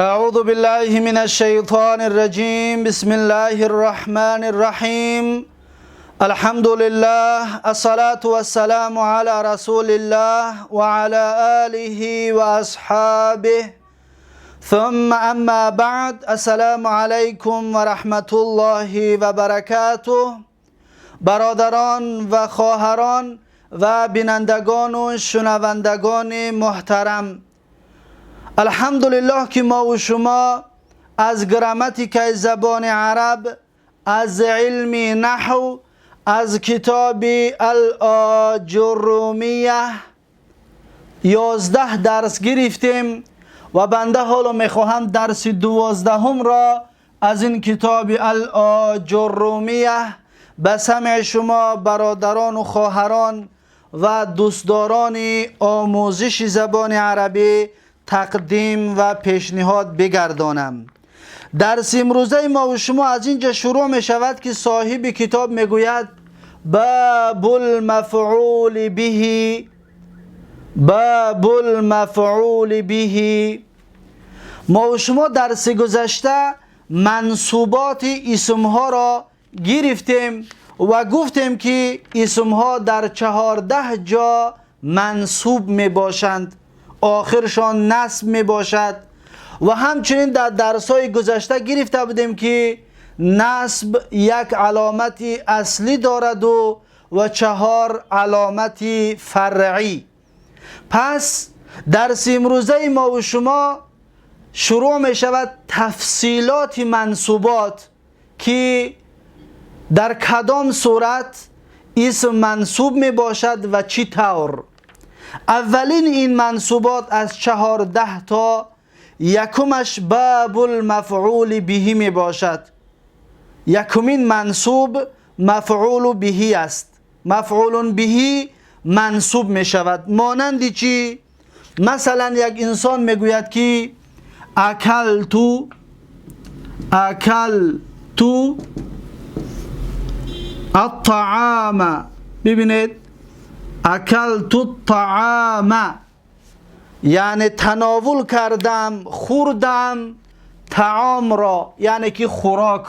أعوذ بالله من الشيطان الرجيم. بسم الله الرحمن الرحيم. الحمد لله، الصلاة والسلام على رسول الله وعلى آله وأصحابه، ثم أما بعد. السلام عليكم ورحمة الله وبركاته. برادران و خواهران و بینندگان و شنوندگان محترم، الحمدلله که ما و شما از گراماتیک زبان عرب، از علم نحو، از کتاب الآجرومیه 11 درس گرفتیم و بنده حالا میخواهم درس 12 را از این کتاب الآجرومیه به سمع شما برادران و خواهران و دوستداران آموزش زبان عربی تقدیم و پیشنهاد بگردانم. درس امروزه ما و شما از اینجا شروع می شود که صاحب کتاب میگوید باب المفعول به. باب المفعول به. ما و شما درس گذشته منصوبات اسمها را گرفتیم و گفتیم که اسمها در 14 جا منصوب می باشند، آخرشان نصب می باشد. و همچنین در درس‌های گذشته گرفته بودیم که نصب یک علامت اصلی دارد و 4 علامت فرعی. پس درس امروزه ما و شما شروع می شود تفصیلات منصوبات که در کدام صورت اسم منصوب می باشد و چی طور. اولین این منصوبات از 14 تا یکمش باب المفعول به می باشد. یکمین منصوب مفعول به است. مفعول به منصوب می شود. مانند چی؟ مثلا یک انسان میگوید که اکلتو الطعام. ببینید، اکلت الطعام یعنی تناول کردم، خوردم طعام را، یعنی که خوراک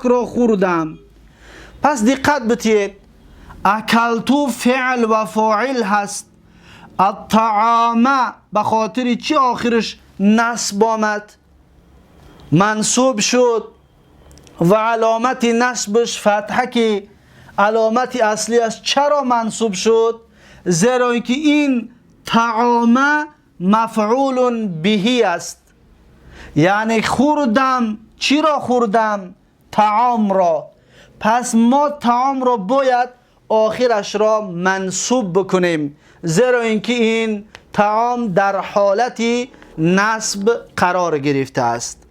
را خوردم. پس دقت بتید، اکلتو فعل و فاعل هست، الطعام به خاطر چی آخرش نصب آمد؟ منصوب شد و علامت نصبش فتحه که علامت اصلی است. چرا منصوب شد؟ زیرا اینکه این طعام مفعول به است، یعنی خوردم. چی را خوردم؟ طعام را. پس ما طعام را باید آخرش را منصوب بکنیم، زیرا اینکه این طعام در حالت نصب قرار گرفته است.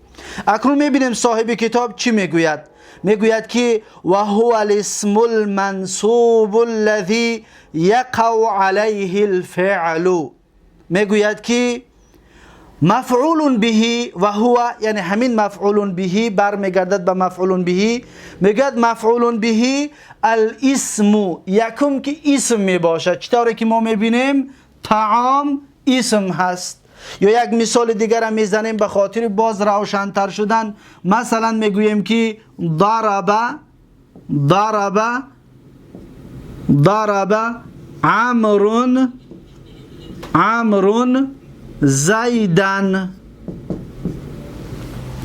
اکنون میبینیم صاحب کتاب چی میگوید. میگوید که و هو الاسم المنصوب الذي يقع عليه الفعل. میگوید که مفعول به و هو، یعنی همین مفعول به برمیگردد به مفعول به. میگوید مفعول به الاسم، یکم که اسم میباشد. چطوره که ما میبینیم طعام اسم هست. یا یک مثال دیگر هم میزنیم به خاطر باز روشن‌تر شدن. مثلا میگوییم که ضرب عمرو زیدن.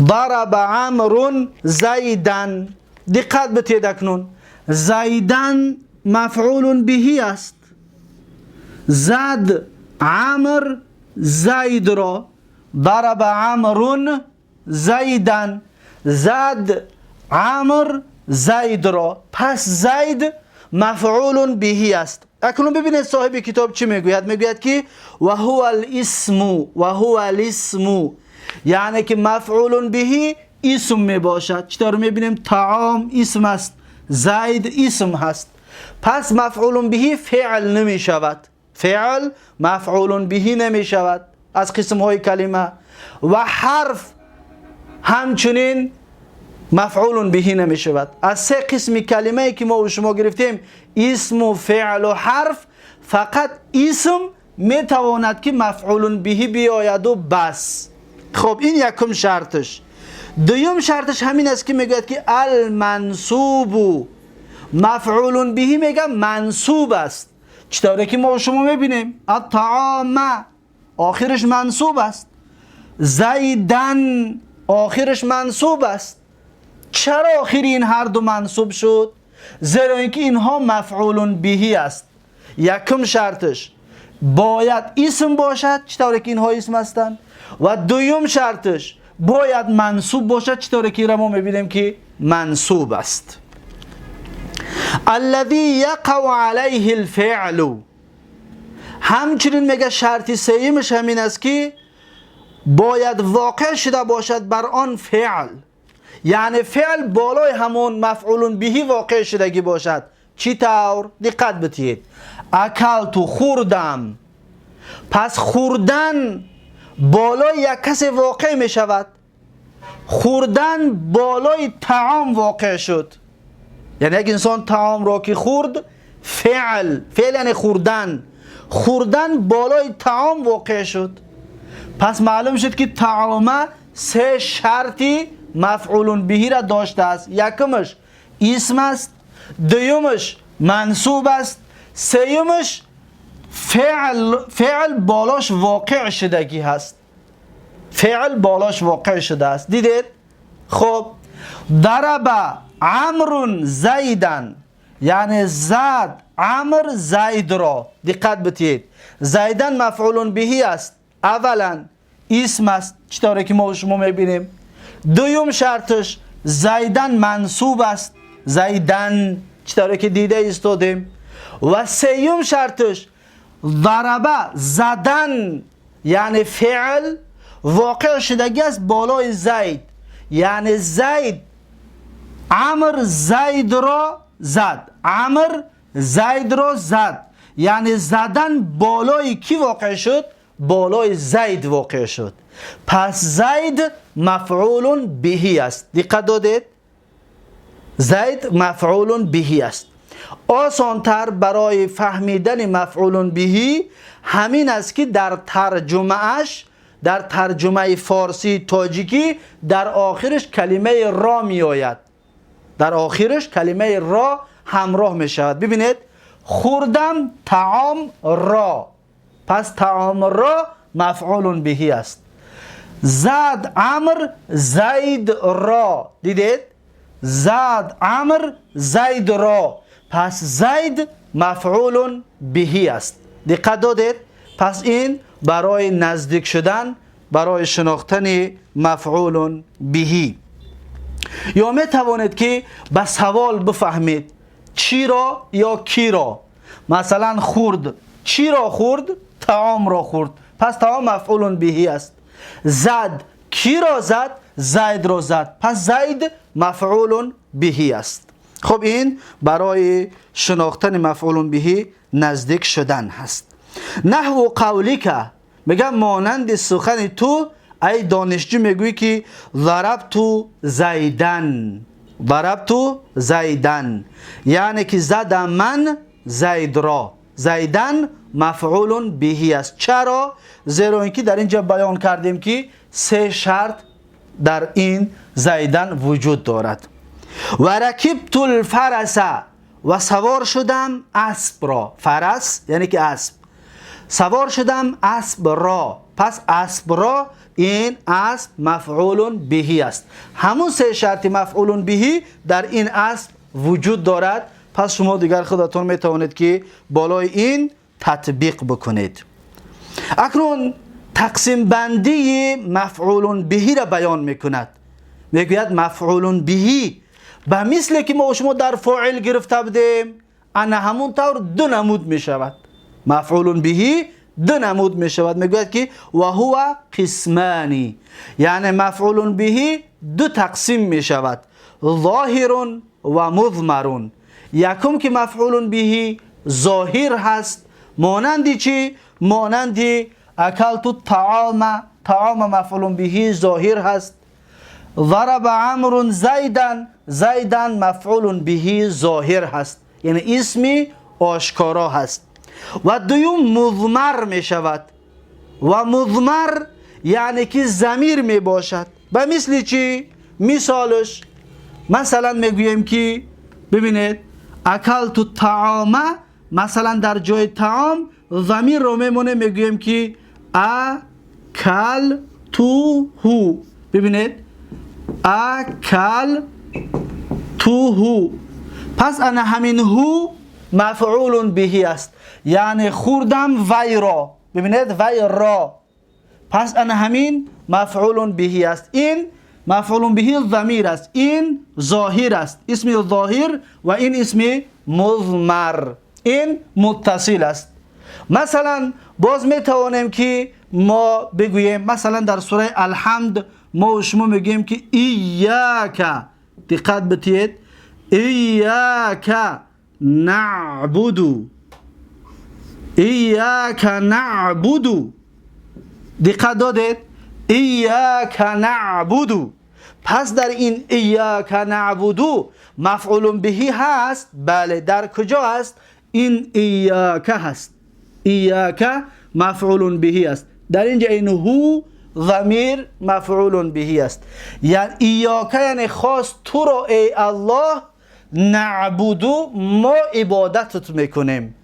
ضرب عمرو زیدن. دقت بتید اکنون، زیدن مفعول به است. زد عمرو زید را. ضرب عمرو زیدن، زد عمرو زید را. پس زید مفعول به است. اکنون ببینید صاحب کتاب چی میگوید. میگوید که و هو الاسم، یعنی که مفعول به اسم میباشد. چطور میبینیم طعام اسم است، زید اسم هست. پس مفعول به فعل نمی شود. فعل مفعول به نمی شود از قسم های کلمه. و حرف همچنین مفعول به نمی شود. از 3 قسم کلمه ای که ما و شما گرفتیم، اسم و فعل و حرف، فقط اسم می تواند که مفعول به بیاید و بس. خب این یکم شرطش. دوم شرطش همین است که میگه که المنصوب مفعول به میگه منصوب است. چطوره که ما شما میبینیم الطعام آخرش منصوب است، زیدن آخرش منصوب است. چرا آخر این هر دو منصوب شد؟ زیرا اینکه اینها مفعول به است. یکم شرطش باید اسم باشد، چطوره که اینها اسم هستند. و دوم شرطش باید منصوب باشد، چطوره که را ما میبینیم که منصوب است. الذي يقع عليه الفعل. همچنین میگه شرط سیمش همین است که باید واقع شده باشد بر آن فعل، یعنی فعل بالای همون مفعول به واقع شدگی باشد. چی طور؟ دقت بتید. اکلت خوردم، پس خوردن بالای یک کس واقع می شود. خوردن بالای طعام واقع شد، یعنی یک انسان طعام را که خورد، فعل یعنی خوردن، خوردن بالای طعام واقع شد. پس معلوم شد که طعام سه شرطی مفعول به را داشته است. یکمش اسم است، دومش منصوب است، سومش فعل بالاش واقع شدگی هست. فعل بالاش واقع شده است. دیدید؟ خب ضرب عمرو زیدن، یعنی زد عمر زید را. دقت بتید. زیدن مفعول به است، اولا اسم است، چطوره که ما شما میبینیم. دوم شرطش زیدن منصوب است، زیدن، چطوره که دیده ایستادیم. و سوم شرطش ضربه زدن، یعنی فعل واقع شدگی است بالای زید، یعنی زید عمر زید را زد، عمر زید را زد، یعنی زدن بالای کی واقع شد؟ بالای زید واقع شد. پس زید مفعول به است. دقت دادید؟ زید مفعول به است. آسانتر برای فهمیدن مفعول به همین است که در ترجمهش، در ترجمه فارسی تاجیکی در آخرش کلمه را می آید، در آخرش کلمه را همراه می شود. ببینید خوردم طعام را، پس طعام را مفعول به است. زد عمر زید را، دیدید؟ زد عمر زید را، پس زید مفعول به است. دقت دادید؟ پس این برای نزدیک شدن، برای شناختن مفعول به. یا می توانید که به سوال بفهمید چی را یا کی را. مثلا خورد، چی را خورد؟ طعام را خورد، پس طعام مفعول به است. زد، کی را زد؟ زید را زد، پس زید مفعول به است. خب این برای شناختن مفعول به نزدیک شدن هست. نحو قولیک، میگم مانند سخن تو ای دانشجو میگویی که ضربت زیدن، ضربت زیدن، یعنی که زدم من زید را. زیدن مفعول به است. چرا؟ زیرا اینکه در اینجا بیان کردیم که سه شرط در این زیدن وجود دارد. و رکبت الفرس، و سوار شدم اسب را. فرس یعنی که اسب. سوار شدم اسب را، پس اسب را، این اسب مفعول به است. همون سه شرط مفعول به در این اسب وجود دارد. پس شما دیگر خودتون میتوانید که بالای این تطبیق بکنید. اکنون تقسیم بندی مفعول به را بیان میکند. میگوید مفعول به مثل که ما شما در فاعل گرفته بودیم، انا همون طور دو نمود می شود. مفعول به دو نمود می شود. میگوید که و هو قسمانی، یعنی مفعول به دو تقسیم می شود، ظاهر و مضمر. یکم که مفعول به ظاهر هست، مانندی چی؟ مانندی اکلت الطعام، طعام مفعول به ظاهر هست. ضرب عمرو زیدن، زیدن مفعول به ظاهر هست، یعنی اسمی آشکارا هست. و دوم مضمر می شود. و مضمر یعنی که ضمیر می باشد. به مثل چی؟ مثالش مثلا میگوییم که ببینید اکلت الطعام، مثلا در جای طعام ضمیر رو میمونه، میگوییم که اکلتوهو. ببینید اکلتوهو. پس انا همین هو مفعول به است، یعنی خوردم وی را. ببینید وی را، پس انا همین مفعول به است. این مفعول به ضمیر است، این ظاهر است، اسم ظاهر، و این اسم مضمر، این متصل است. مثلا باز میتوانیم که ما بگوییم مثلا در سوره الحمد ما و شما میگیم که ایاک، دقت بتید، ایاک نعبد، ایاک نعبد، دقت دادید، ایاک نعبد. پس در این ایاک نعبد مفعول به هست. بله، در کجا هست؟ این ایاک هست، ایاک مفعول به است. در اینجا این هو ضمیر مفعول به است. یعنی ایاک یعنی خاص تو را ای الله، نعبد ما عبادتت میکنیم،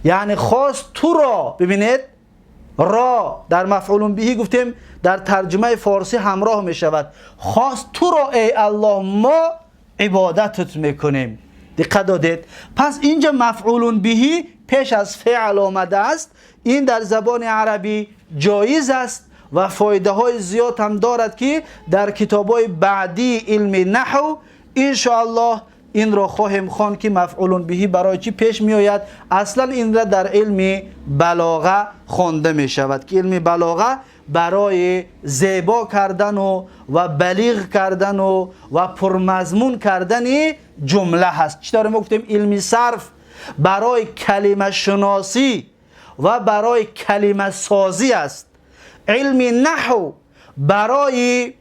یعنی خاص تو را. ببینید را در مفعول به گفتیم در ترجمه فارسی همراه می شود، خاص تو را ای الله ما عبادتت میکنیم. دقت دادید؟ پس اینجا مفعول به پیش از فعل آمده است. این در زبان عربی جایز است و فایده های زیاد هم دارد که در کتاب های بعدی علم نحو ان شاء الله این را خواهیم خواند که مفعول به برای چی پیش می آید. اصلا این را در علم بلاغه خوانده می شود که علم بلاغه برای زیبا کردن و بلیغ کردن و پرمضمون کردن جمله هست. چطور ما گفتیم علم صرف برای کلمه شناسی و برای کلمه سازی است، علم نحو برای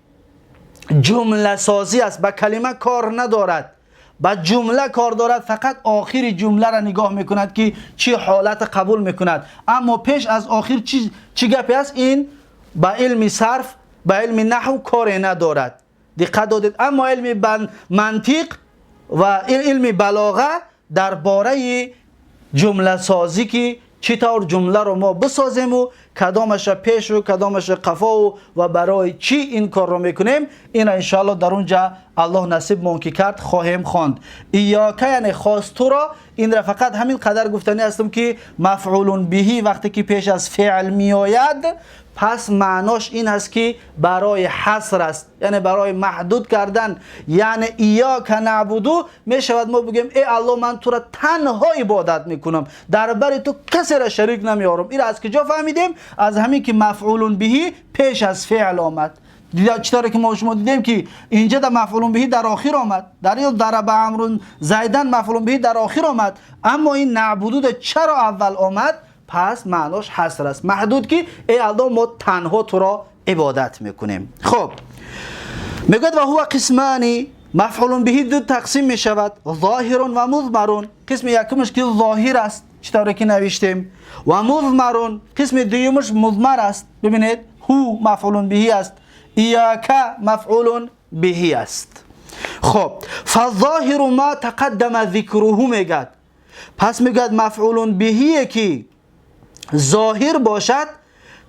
جمله سازی است. با کلمه کار ندارد، با جمله کار دارد، فقط آخر جمله را نگاه میکند که چی حالت قبول میکند، اما پیش از آخر چی گپی است، این با علم صرف با علم نحو کار ندارد. دقت دادید؟ اما علم منطق و علم بلاغه درباره جمله سازی که چطور جمله رو ما بسازیم و کدامش پیش و کدامش قفا و برای چی این کار رو میکنیم، این انشاءالله در اونجا الله نصیب مون که کرد خواهیم خواند. ایاک یعنی خاص تو را. این را فقط همین قدر گفتنی هستم که مفعول به وقتی که پیش از فعل می آید پس معناش این است که برای حصر است، یعنی برای محدود کردن. یعنی ایاک نعبدو می شود ما بگیم ای الله من تو را تنها عبادت میکنم، در بر تو کسی را شریک نمیارم. این را از کجا فهمیدیم؟ از همین که مفعول به پیش از فعل آمد. دیدید چطوره که ما شما دیدیم که اینجا در مفعول به در آخر آمد، در این ضرب عمرو زیدن مفعول به در آخر آمد، اما این نعبدو چرا اول آمد؟ پس معناش حصر است، محدود که ای الله ما تنها تو را عبادت میکنیم. خب میگوید و هو قسمانی، مفعول به دو تقسیم میشود، ظاهر و مضمر. قسم یکمش که ظاهر است چطوره که نوشتیم، و مضمر قسم دومش مضمر است. ببینید هو مفعول به است، ایاک مفعول به است. خب فالظاهر ما تقدم ذکره میگد. پس میگد مفعول به که ظاهر باشد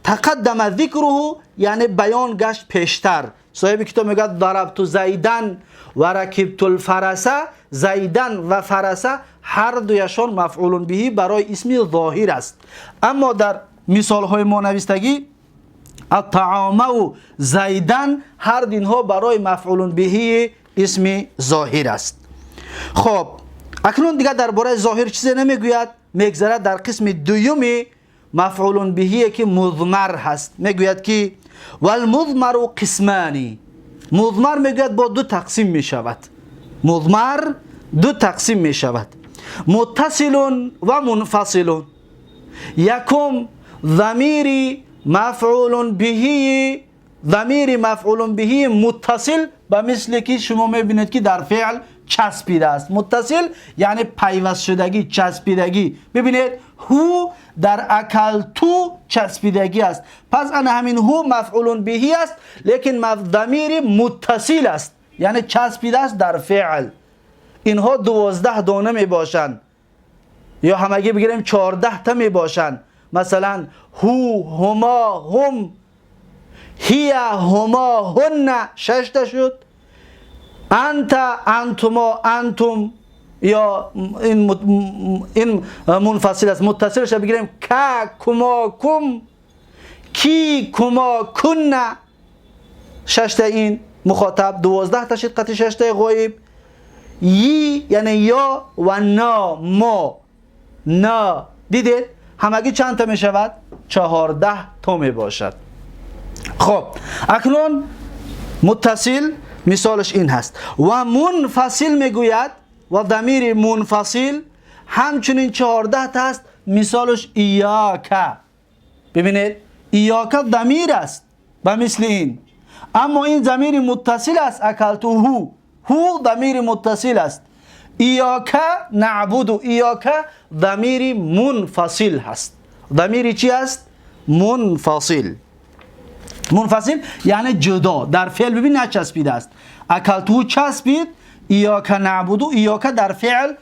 تقدم ذکره یعنی بیان گشت پیشتر. صاحب کتاب میگه ضربت زیدن و رکبت الفرس، زیدن و فرس هر دویشان مفعول به برای اسم ظاهر است. اما در مثال های ما نوشتگی الطعام و زیدن هر دینها برای مفعول به اسم ظاهر است. خب اکنون دیگه درباره ظاهر چیزی نمیگوید، میگذرد در قسم دومی مفعول به که مضمر هست. میگوید که والمضمر قسمانی، مضمر میگوید با دو تقسیم میشود، مضمر دو تقسیم میشود، متصل و منفصل. یکم ضمیر مفعول به متصل به مثل که شما میبینید که در فعل چسبیده است. متصل یعنی پیوست شدگی، چسبیدگی. ببینید هو در اکلتو چسبیدگی است. پس انا همین هو مفعول بهی است، لیکن ضمیر متصل است یعنی چسبیده است در فعل. اینها 12 دانه می باشند یا همگی بگیریم 14 تا می باشند. مثلا هو، هما، هم، هی، هما، هن 6 تا شد. انت، انتما، انتم یا این منفصل است. متصلش بگیریم که، کما، کم، کی، کما، کن 6 تا این مخاطب. 12 تا شد قطع 6 تا غایب. یی یعنی یا و نا، ما، نا. دیدید همگی چند تا می شود؟ 14 تا می باشد. خب اکنون متصل مثالش این هست. و منفصل میگوید و ضمیر منفصل همچنین 14 تا است. مثالش ایاکه. ببینید ایاکه ضمیر است به مثل این، اما این ضمیر متصل است. اکلتو هو ضمیر متصل است. ایاکه نعبد، ایاکه ضمیر منفصل هست. ضمیر چی است؟ منفصل. منفصل یعنی جدا، در فعل ببین نچسبیده است. اکلتو چسبید، ایاکه نعبدو، ایاکه در فعل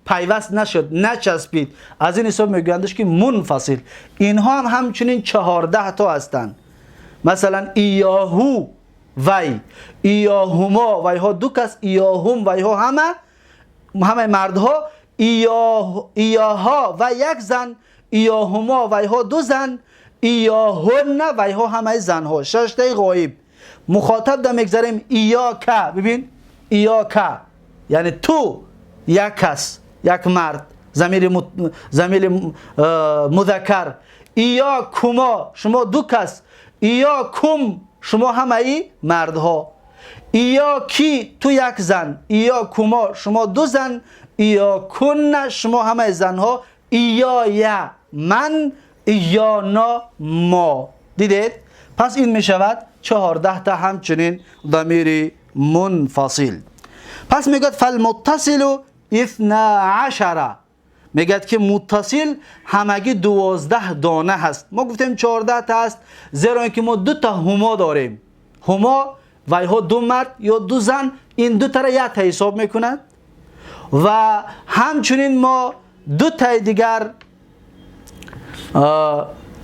پیوست نشد، نچسبید. از این حساب میگویندش که منفصل. اینها هم همچنین 14 تا هستند. مثلا ایاهو وی، ایاهما ویها دو کس، ایاهم ویها همه مردها، ایاها و یک زن، ایاهما ویها دو زن، ایاهن ویها همه زنها. 6 تا غایب. مخاطب در میگذاریم ایاکه. ببین ایاکه یعنی تو، یک کس، یک مرد، ضمیر مذکر. ایاکما شما دو کس، ایاکم شما همه مردها، ایاکی تو یک زن، ایاکما شما دو زن، ایاکن شما همه زنها، ایایا من، ایانا ما. دیدید؟ پس این می شود 14 تا همچنین ضمیر منفصل. پس میگه فالمتصل 12، میگه که متصل همگی 12 دانه هست. ما گفتیم 14 تا است زیرا اینکه ما 2 تا هما داریم. هما ویها 2 مرد یا 2 زن، این 2 تا را 1 تا حساب میکند. و همچنین ما 2 تا دیگر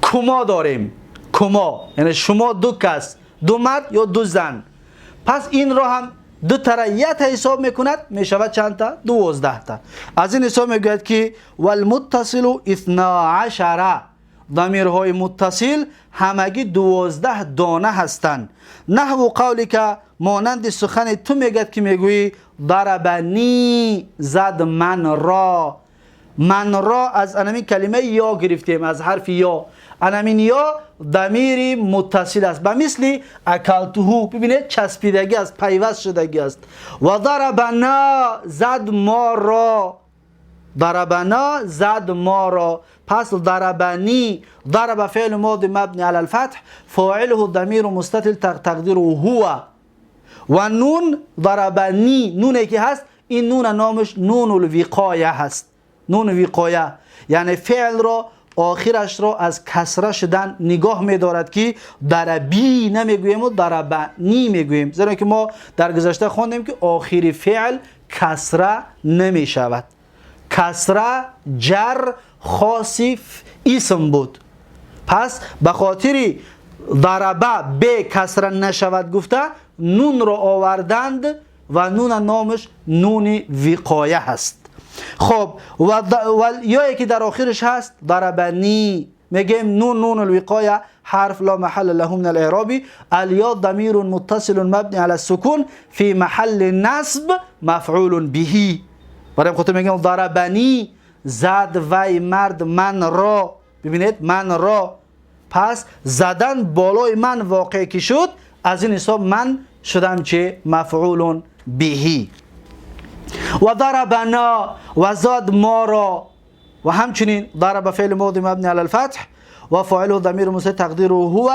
کما داریم. کما یعنی شما 2 کس، 2 مرد یا 2 زن. پس این را هم 2 تا را 1 تا حساب میکند، میشود چند تا؟ 12 تا. از این حساب میگوید که والمتصل 12، ضمیرهای متصل همگی 12 دانه هستند. نحو قولی که مانند سخن تو میگد که میگویی ضربنی زد من را. من را از انمین کلمه یا گرفتیم، از حرف یا. انمین یا ضمیر متصل است به مثل اکلتهو. ببینید چسبیدگی است، پیوست شدگی است. و ضربنا زد ما را، ضربنا زد ما را. پس ضربنی، ضرب فعل ماضی مبنی علی الفتح، فاعله ضمیر مستتر تقدیره هو. و نون ضربنی، نونی که هست این نون نامش نون الوقایه هست. نون وقایه یعنی فعل را آخرش را از کسره شدن نگاه می‌دارد که ضربی نمیگوییم و ضربنی میگوییم، زیرا که ما در گذشته خواندیم که آخر فعل کسره نمی شود. کسره جر خاصی اسم بود. پس به خاطر ضربه به کسره نشود گفته نون را آوردند و نون نامش نون وقایه هست. خب و یایی که در آخرش هست ضربنی، میگیم نون الوقایه حرف لا محل له من الاعراب، الیا ضمیر متصل مبنی على السکون فی محل نصب مفعول به. برای خاطر میگیم ضربنی زد وی مرد من را. ببینید من را، پس زدن بالای من واقع کی شد، از این حساب من شدم چه؟ مفعول به. و ضربنا و زاد ما را. و همچنین ضرب فعل ماضی مبنی علی الفتح و فاعله ضمیر مستتر تقدیره هو.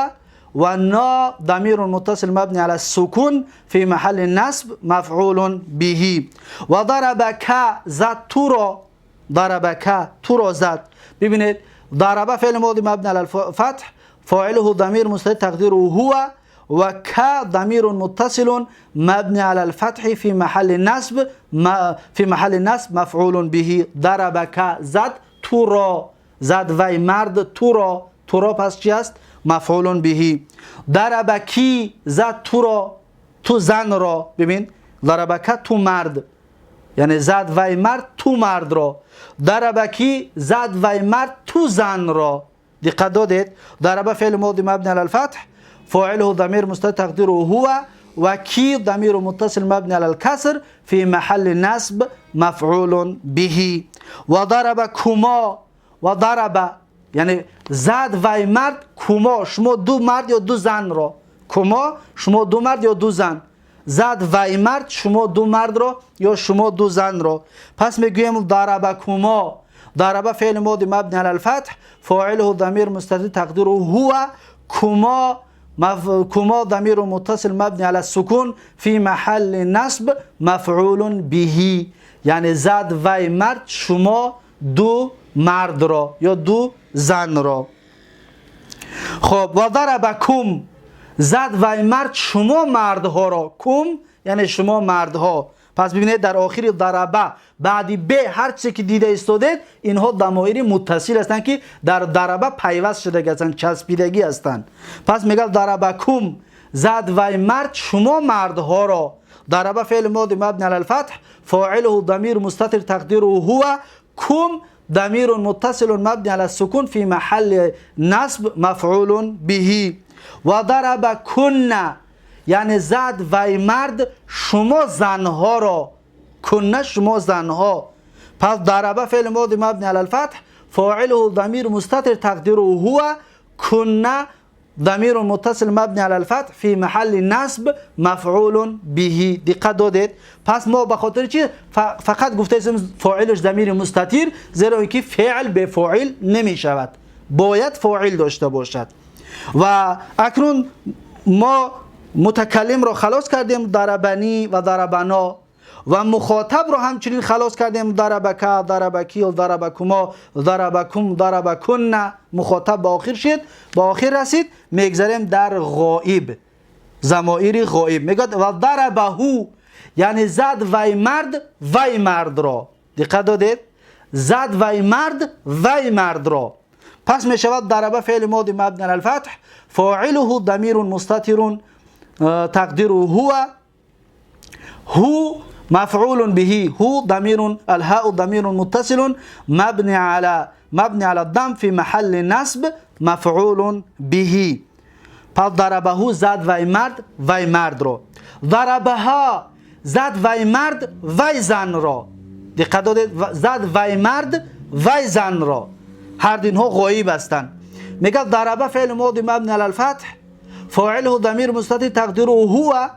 و نا ضمیر متصل مبنی علی السکون فی محل نصب مفعول به. و ضربک زد تو را، ضربک تو را زد. ببینید ضرب فعل ماضی مبنی علی الفتح فاعله ضمیر مستتر تقدیره هو و ک ضمیر متصل مبنی علی الفتح فی محل نصب مفعول به. ضربک زد تو را، زد وی مرد تو را، تو را پس چی است؟ مفعول به. ضربکی زد تو را، تو زن را. ببین ضربک تو مرد، یعنی زد وی مرد تو مرد را. ضربکی زد وی مرد تو زن را. دقت دادید؟ ضرب فعل ماضی مبنی علی الفتح فاعله ضمیر مستتر تقدیره هو و کی ضمیر متصل مبنی علی الکسر فی محل نصب مفعول به. و ضرب کما، و ضرب یعنی زد وی مرد کما، شما دو مرد یا دو زن را. کما شما دو مرد یا دو زن، زد وی مرد شما دو مرد را یا شما دو زن را. پس میگویم ضرب کما، ضرب فعل ماضی مبنی علی الفتح فاعله ضمیر مستتر تقدیره هو کما ضمیر متصل مبنی علی السکون فی محل نصب مفعول به. یعنی زد وی مرد شما دو مرد را یا دو زن را. خب و ضرب کم زد وی مرد شما مردها را. کم یعنی شما مردها. پس ببینید در آخر ضربه بعدی به هر چی که دیده استودید اینها ضمایر متصل هستند که در ضربه پیوست شده هستند، چسبیدگی هستند. پس میگه ضربه کم زد وی مرد شما مردها را. ضربه فعل ماضی مبنی علی الفتح فاعله ضمیر مستتر تقدیره هو کم ضمیر متصل مبنی علی السکون فی محل نصب مفعول به. و ضرب کن یعنی زد وی مرد شما زنها را. کن شما زنها. پس ضرب فعل ماضی مبنی علی الفتح فاعله ضمیر مستتر تقدیره هو کن ضمیر متصل مبنی علی الفتح فی محل نصب مفعول به. دقت دادید؟ پس ما به خاطر چی فقط گفته اسم فاعلش ضمیر مستتر؟ زیرا اینکه فعل به فاعل نمی شود، باید فاعل داشته باشد. و اکنون ما متکلم را خلاص کردیم، ضربنی و ضربنا، و مخاطب را همچنین خلاص کردیم، ضربک، ضربکی و ضربکما، ضربکم، ضربکن. مخاطب با آخر شد، با آخر رسید. میگذاریم در غائب، ضمایر غائب. میگه و ضربهو یعنی زد وی مرد وی مرد را. دقت دادید؟ زد وی مرد وی مرد را. پس می شود ضرب فعل ماضی مبنی علی الفتح فاعله ضمیر مستتر تقدیره هو مفعول به. هو ضمیر، الهاء ضمیر متصل مبنی علی الضم فی محل نصب مفعول به. پس ضربه زد وی مرد وی مرد را. ضربها زد وی مرد وی زن را. دقت دادید؟ زد وی مرد وی زن را. هر دینها غایب هستند. میگه ضربه فعل ماضی مبنی علی الفتح فاعله ضمیر مستتر تقدیره هو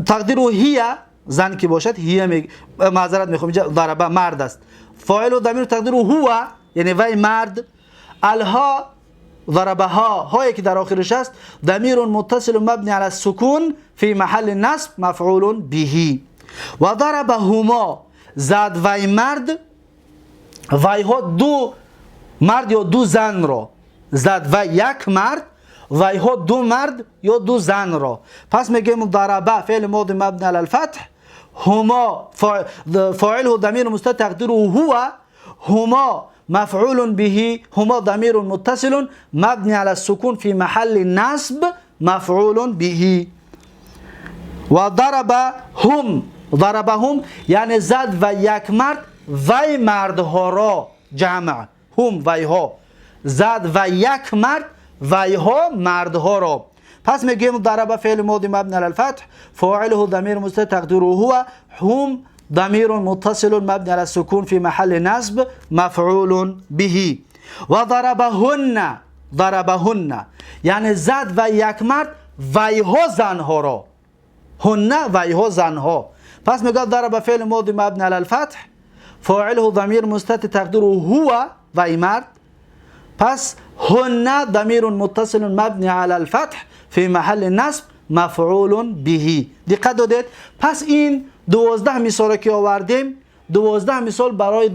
تقدیره هی، زن که باشد هی، معذرت میخوام ضربه مرد است، فاعل ضمیر تقدیره هو یعنی وی مرد. الها ضربها هایی که در آخرش است ضمیر متصل مبنی علی السکون فی محل نصب مفعول به. و ضربهما زد وی مرد وی ها دو مرد یا دو زن را. زد و یک مرد وی ها دو مرد یا دو زن را. پس میگیم ضربه فعل ماضی مبنی علی الفتح هما فاعله ضمیر مستتر تقدیره هو هما مفعول به. هما ضمیر متصل مبنی علی السکون فی محل نصب مفعول به. و ضربهم یعنی زد و یک مرد وی مردها را. جمع هم وی ها، زد و یک مرد وی ها مردها را. پس میگیم ضرب فعل ماضی مبنی علی الفتح فاعله ضمیر مستتر تقدیره هو هم ضمیر متصل مبنی علی السکون فی محل نصب مفعول به. و ضربهن یعنی زد و یک مرد وی ها زنها را. هن وی ها زنها. پس میگه ضرب فعل ماضی مبنی علی الفتح فاعله ضمیر مستتر تقدیره هو وی مرد پس هن ضمیر متصل مبنی علی الفتح فی محل نصب مفعول به. دقت دادید؟ پس این 12 مثال که آوردیم 12 مثال برای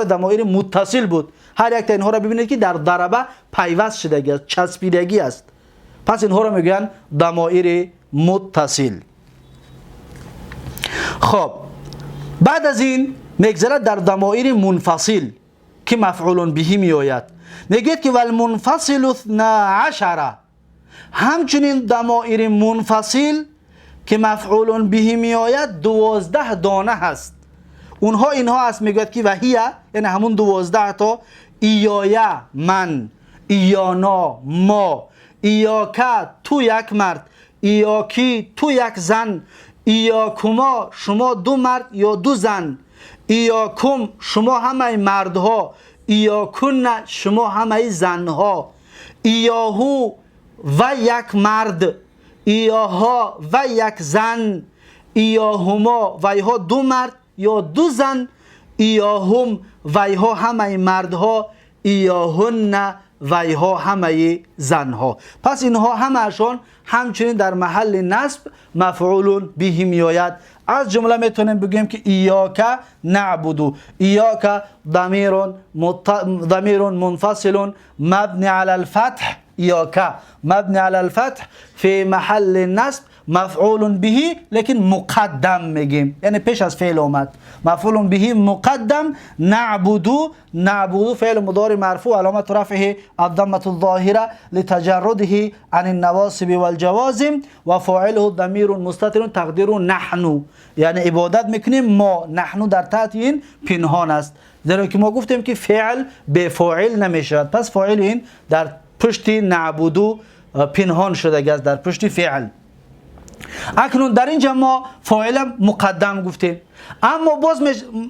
ضمایر متصل بود. هر یک تا اینها را ببینید که در ضربه پیوست شدگی است، چسبیدگی است. پس اینها را میگن ضمایر متصل. خب بعد از این میگذرد در ضمایر منفصل که مفعول به می آید. میگید که والمنفصل 12. همچنین ضمایر منفصل که مفعول به می آید 12 دانه هست. اونها اینها است، میگوید که وهیه یعنی همون 12 تا: ایایا من، ایانا ما، ایاکا تو یک مرد، ایاکی تو یک زن، ایاکما شما دو مرد یا دو زن، ایاکم شما همه مردها، ایاکن شما همه زنها، ایاهو و یک مرد، ایاها و یک زن، ایاهما و ایها دو مرد یا دو زن، ایاهم و ایها همه مردها، ایاهن و ایها همه زنها. پس اینها همهشان همچنین در محل نصب مفعول به می آید. از جمله میتونیم بگیم که ایاک نعبد، ایاک ضمیر منفصل مبنی علی الفتح، ایاک مبنی علی الفتح فی محل نصب مفعول به، لیکن مقدم میگیم یعنی پیش از فعل اومد. مفعول به مقدم. نعبد فعل مضارع مرفوع علامت رفعه الضمه الظاهره لتجرده عن النواصب والجوازم و فاعله ضمیر مستتر تقدیر نحن، یعنی عبادت میکنیم ما. نحن در تحت این پنهان است، زیرا که ما گفتیم که فعل به فاعل نمیشود. پس فاعل این در پشت نعبد پنهان شده است، در پشت فعل. اکنون در اینجا ما فاعل مقدم گفتیم، اما باز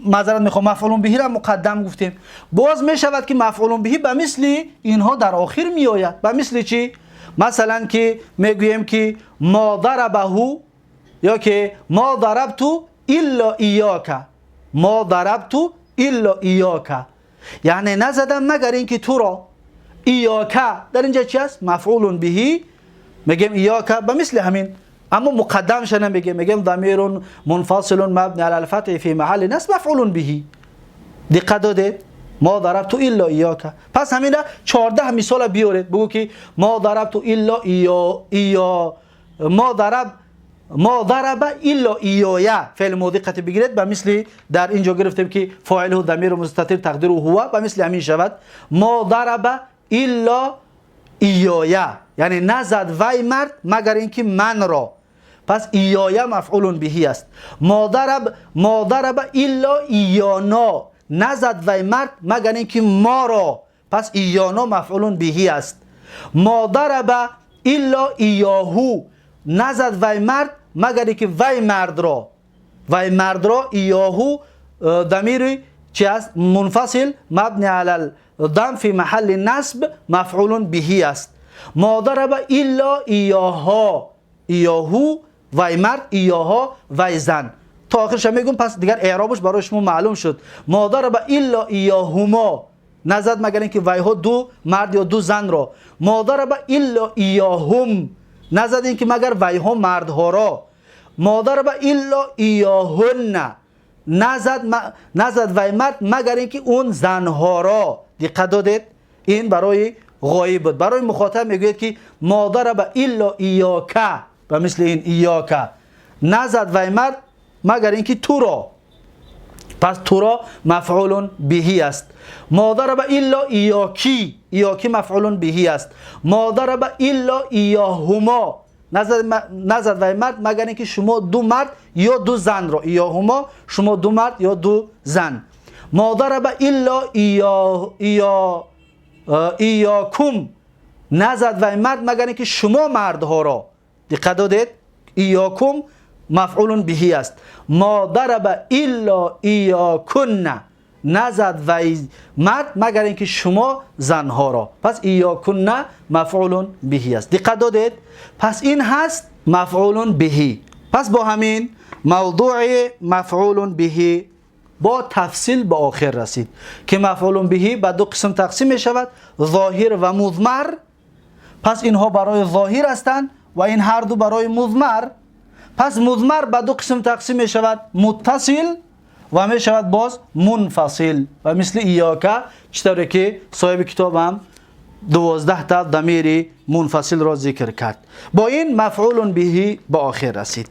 معذرت میخوام مفعول به را مقدم گفتیم. باز میشود که مفعول به به مثل اینها در آخر میآید. به مثل چی؟ مثلا که میگوییم که ما ضربه، یا که ما ضربت الا ایاک، ما ضربت الا ایاک، یعنی نزدم مگر اینکه تو را. ایاک در اینجا چی است؟ مفعول به. میگیم ایاک به مثل همین، اما مقدمش نمیگیم، میگیم ضمیر منفصل مبنی علی الفتح فی محل نصب مفعول به. دقت دادید؟ ما ضربت الا ایاک. پس همین 14 مثال بیارید، بگو که ما ضربت الا ایا ما ضرب الا ایایا فعل ماضی قطعی بگیرید. به مثل در اینجا گرفتیم که فاعله ضمیر مستتر تقدیره هو، به مثل همین شود ما ضرب الا ایایا، یعنی نزد وی مرد مگر اینکه من را. پس ایایا مفعول به است. ما ضرب الا ایانا، نزد وی مرد مگر اینکه ما را. پس ایانا مفعول به است. ما ضرب الا ایاهو، نزد وی مرد مگر اینکه وی مرد را. وی مرد را ایاهو ضمیر چی است؟ منفصل مبنی علی الضم فی محل نصب مفعول به است. ما ضرب الا ایاها، ایاهو وی مرد، ایاها وی زن. تا آخرش میگم، پس دیگر اعرابش برای شما معلوم شد. ما ضرب الا ایاهما، نزد مگر اینکه وی ها دو مرد یا دو زن را. ما ضرب الا ایاهم، نزد اینکه مگر وی ها مردها را. ما ضرب الا ایاهن، نزد وی مرد مگر اینکه اون زنها را. دقت دادید؟ این برای غایب بود. برای مخاطب میگوید که ما ضرب الا ایاک، و مثل این ایاک، نزد وی مرد مگر اینکه تو را. پس تو را مفعول به است. ما ضرب الا ایاکی، ایاکی مفعول به است. ما ضرب الا ایاهما، نزد وی مرد مگر اینکه شما دو مرد یا دو زن را. ایاهما شما دو مرد یا دو زن. ما ضرب الا ایاکم، نزد وی مرد مگر اینکه شما مردها را. دقت دادید؟ ایاکم مفعول به است. ما ضرب الا ایاکن، نزد وی مرد مگر اینکه شما زنها را. پس ایاکن مفعول به است. دقت دادید؟ پس این هست مفعول به. پس با همین موضوع مفعول به با تفصیل به آخر رسید که مفعول به به دو قسم تقسیم می شود، ظاهر و مضمر. پس اینها برای ظاهر هستند و این هر دو برای مضمر. پس مضمر به دو قسم تقسیم می شود، متصل و می شود باز منفصل. و مثل ایاکه چطوری که صاحب کتاب هم 12 تا ضمیر منفصل را ذکر کرد. با این مفعول به به آخر رسید.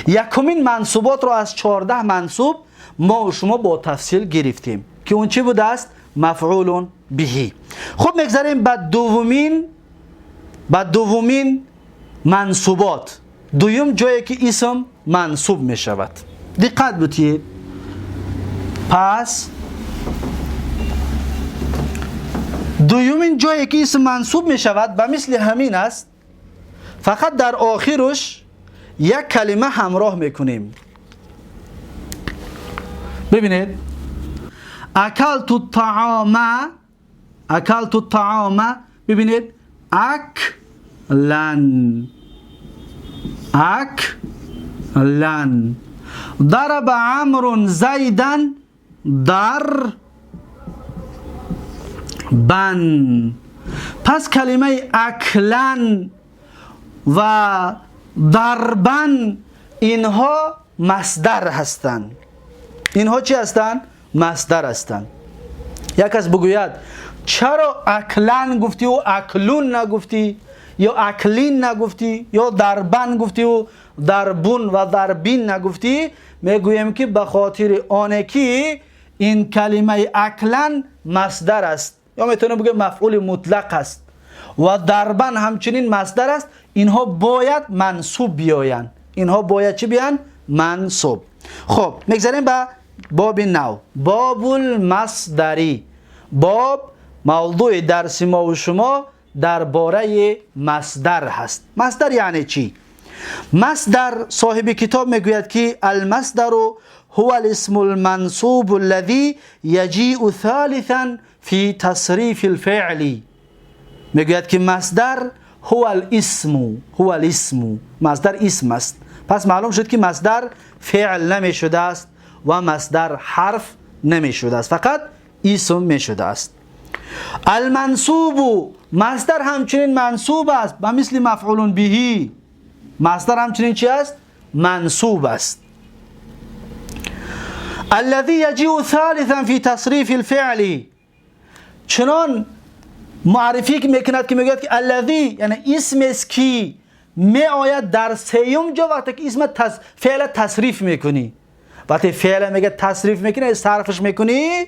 یکمین منصوبات را از 14 منصوب ما و شما با تفصیل گرفتیم که اون چی بوده است؟ مفعول به. خب میگذاریم به دومین منصوبات، دوم جایی که اسم منصوب می شود. دقت بتید. پس دومین جایی که اسم منصوب می شود به مثل همین است، فقط در آخرش یک کلمه همراه میکنیم. ببینید، اکلت الطعام، ببینید، اکلن. ضرب عمرو زیدا ضربن. پس کلمه اکلن و ضربن اینها مصدر هستند. اینها چی هستند؟ مصدر هستند. یک کس بگوید چرا اکلن گفتی و اکلون نگفتی، یا اکلین نگفتی، یا ضربن گفتی و ضربون و ضربین نگفتی؟ میگویم که به خاطر آنه که این کلمه اکلن مصدر است، یا میتونه بگه مفعول مطلق است، و ضربن همچنین مصدر است. اینها باید منصوب بیایند. اینها باید چی بیان؟ منصوب. خب میگذاریم به باب نو، باب المصدری. باب موضوع درس ما و شما درباره مصدر هست. مصدر یعنی چی؟ مصدر صاحب کتاب میگوید که المصدر هو الاسم المنصوب الذي يجيء ثالثا في تصريف الفعل. میگوید که مصدر هو الاسم، مصدر اسم است. پس معلوم شد که مصدر فعل نمی شده است و مصدر حرف نمی شده است، فقط اسم می شده است. المنصوب، مصدر همچنین منصوب است و مثل مفعول به. مصدر همچنین چی است؟ منصوب است. الذي يجيء ثالثا في تصريف الفعل، چنان معرفی که میکند که میگوید که الذی یعنی اسم است که می آید در سیوم جا وقتی که اسم فعل تصریف میکنی. وقتی فعل میگه تصریف میکنی، صرفش میکنی،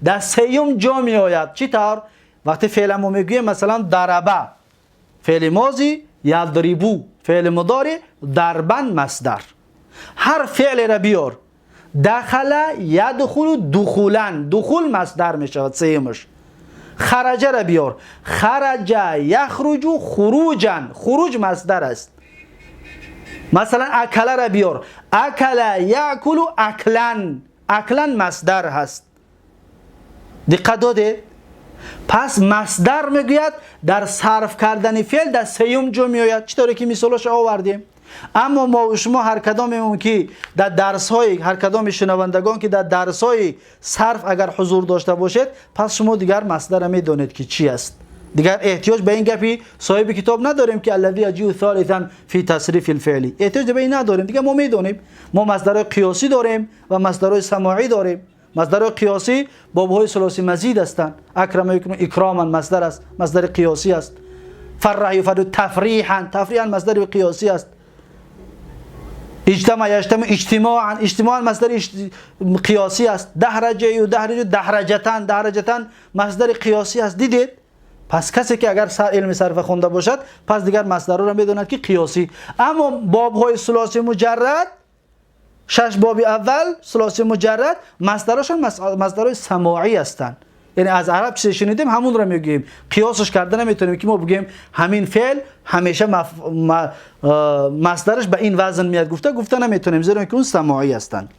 در سیوم جا می آید. چی طور؟ وقتی فعل ما میگویم مثلا ضربه فعل ماضی، یضربو فعل مضارع، ضربن مصدر. هر فعل را بیار. دخل یدخل دخولن، دخول مصدر میشود سیومش. خرج را بیار، خرج یخرج خروجن، خروج مصدر است. مثلا اکل را بیار، اکل یاکل اکلن، اکلن مصدر هست. دقت داده؟ پس مصدر میگوید در صرف کردن فعل در سیوم جا میآید. چطوری که مثالش آوردیم. اما ما و شما هر کداممون که در درس‌های، هر کدام شنوندگان که در درس‌های صرف اگر حضور داشته باشید، پس شما دیگر مصدر میدونید که چی است. دیگر احتیاج به این گپی صاحب کتاب نداریم که الذی یجیء ثالثا فی تصریف الفعل. احتیاج به این نداریم. دیگر ما میدونیم. ما مصدر قیاسی داریم و مصدر سماعی داریم. مصدر قیاسی بابهای ثلاثی مزید هستند. اکرم یکم اکراما مصدر است، مصدر قیاسی است. فرح یفرح تفریحا، تفریحا مصدر قیاسی است. اجتماع یجتمع اجتماعا، اجتماعا مصدر قیاسی است. دحرج یدحرج دحرجتان، دحرجتان مصدر قیاسی است. دیدید؟ پس کسی که اگر علم صرف خونده باشد، پس دیگر مصدر را میدوند که قیاسی. اما بابهای ثلاثی مجرد، 6 باب اول ثلاثی مجرد، مصدرشون مصدرهای سماعی هستند. یعنی از عرب چیزی شنیدیم همون را میگیم. قیاسش کرده نمیتونیم که ما بگیم همین فعل همیشه مصدرش به این وزن میاد. گفته نمیتونیم زیرا که اون سماعی هستند.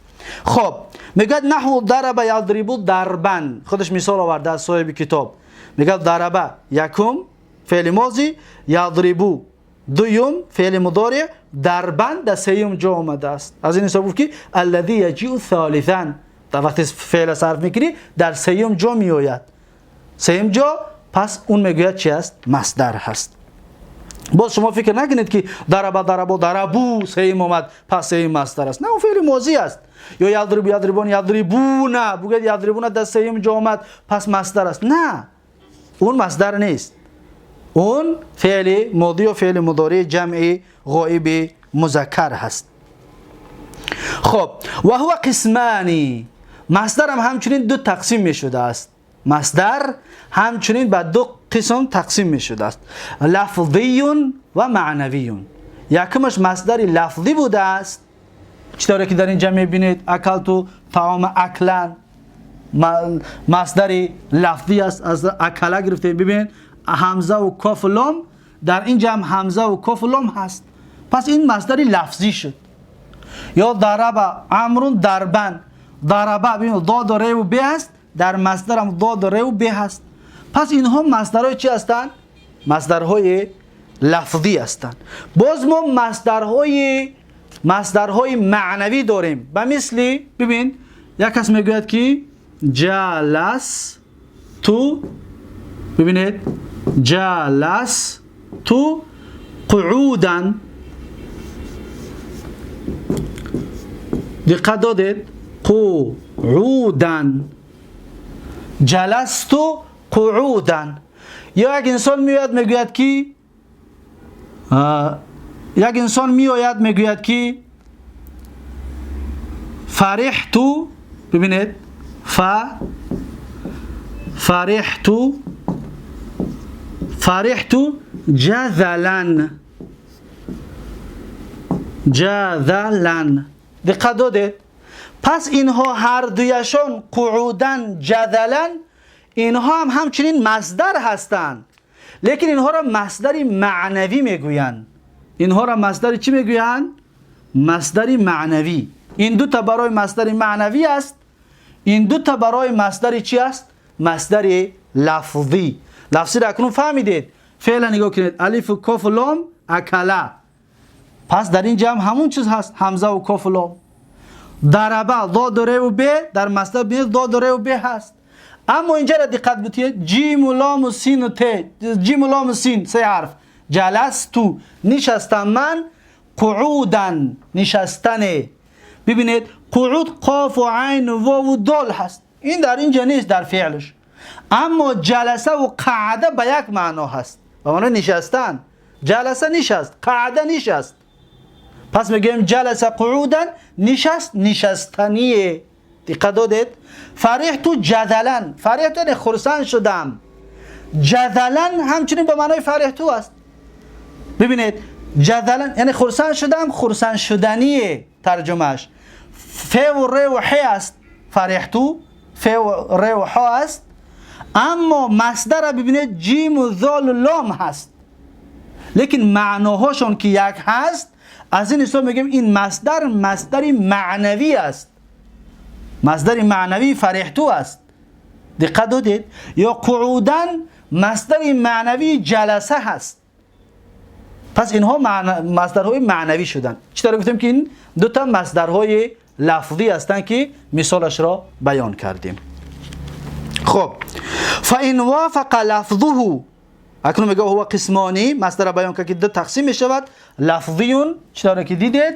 خب میگه نحو ضرب یضرب ضربا. خودش مثال آورده از صاحب کتاب. میگه ضرب یکم فعل ماضی، یضرب دوم فعل مضارع، ضربا در سیوم جا آمده است. از این حساب که الذی یجیء ثالثا در وقتی فعل صرف میکنی در سیوم جا میآید، سیوم جا، پس اون میگوید چی است؟ مصدر هست. باز شما فکر نکنید که ضربو سیوم اومد پس سیوم مصدر است. نه، اون فعل ماضی است. یا یضربون یضربون، بگید یضربون در سیوم جا اومد پس مصدر است. نه، اون مصدر نیست، اون فعل ماضی و فعل مضارع جمع غائب مذکر هست. خب و هو قسمانی، مصدر هم همچنین دو تقسیم می شده است. مصدر همچنین به دو قسم تقسیم می شده است، لفظی و معنوی. یکمش مصدر لفظی بوده است، چطوره که در اینجا می بینید اکلتو طعام اکلن، مصدر لفظی است، از اکله گرفته. ببین همزه و کاف و لام، در اینجا هم همزه و کاف و لام هست، پس این مصدر لفظی شد. یا ضرب عمرو ضربا، ضربه ببین ضاد و ر و ب هست، در مصدر هم ضاد و ر و ب هست، پس اینها مصدرهای چی هستند؟ مصدرهای لفظی هستند. باز ما مصدرهای معنوی داریم، به مثل ببین یک کس میگوید که جلس تو، ببینید جلس تو قعودن، دقت دادید؟ قعودن، جلستو قعودن. یا یک انسان میاد میگوید که فرحتو، ببینید فرحتو جذلن، دقت دادید؟ پس اینها هر دویشان قعودن جذلن، اینها هم همچنین مصدر هستند، لیکن اینها را مصدر معنوی میگویند. اینها را مصدر چی میگویند؟ مصدر معنوی. این دو تا برای مصدر معنوی است، این دو تا برای مصدر چی است؟ مصدر لفظی. لفظی را اکنون فهمیدید؟ فعلا نگاه کنید، الف و کاف و لام اکلا، پس در اینجا هم همون چیز هست، همزه و کاف و لام. ضربه ضاد و ر و ب، در مصدر ببینید ضاد و ر و ب هست. اما اینجا را دقت بدید، جیم و لام و سین و ت، جیم و لام و سین سه حرف. جلستو نشستم من، قعودن نشستنه. ببینید قعود قاف و عین و واو و دال هست، این در اینجا نیست در فعلش. اما جلسه و قعده به یک معنا هست، به معنی نشستن. جلسه نشست، قعده نشست، پس میگیم جلسه قعودن، نشست نشستنیه. دقت دادید؟ فرحتو جذلن، فرحتو یعنی خرسند شدم، جذلن همچنین به معنای فرحتو است. ببینید جذلن یعنی خرسند شدم، خرسند شدنیه ترجمهش. ف و ر و ح است فرحتو، ف و ر و ح است. اما مصدر ببینید جیم و ذال و لام هست، لیکن معناهاشون که یک هست، از این حساب میگیم این مصدر معنوی است، مصدر معنوی فرحتو است. دقت دادید؟ یا قعودن مصدر معنوی جلسه هست، پس اینها مصدرهای معنوی شدن. چطور گفتیم که این دو تا مصدرهای لفظی هستند که مثالش را بیان کردیم. خب فإن وافق لفظه، اکنون میگه هو قسمانی، مصدر بیان که دو تقسیم می شود، لفظیون چطوره که دیدید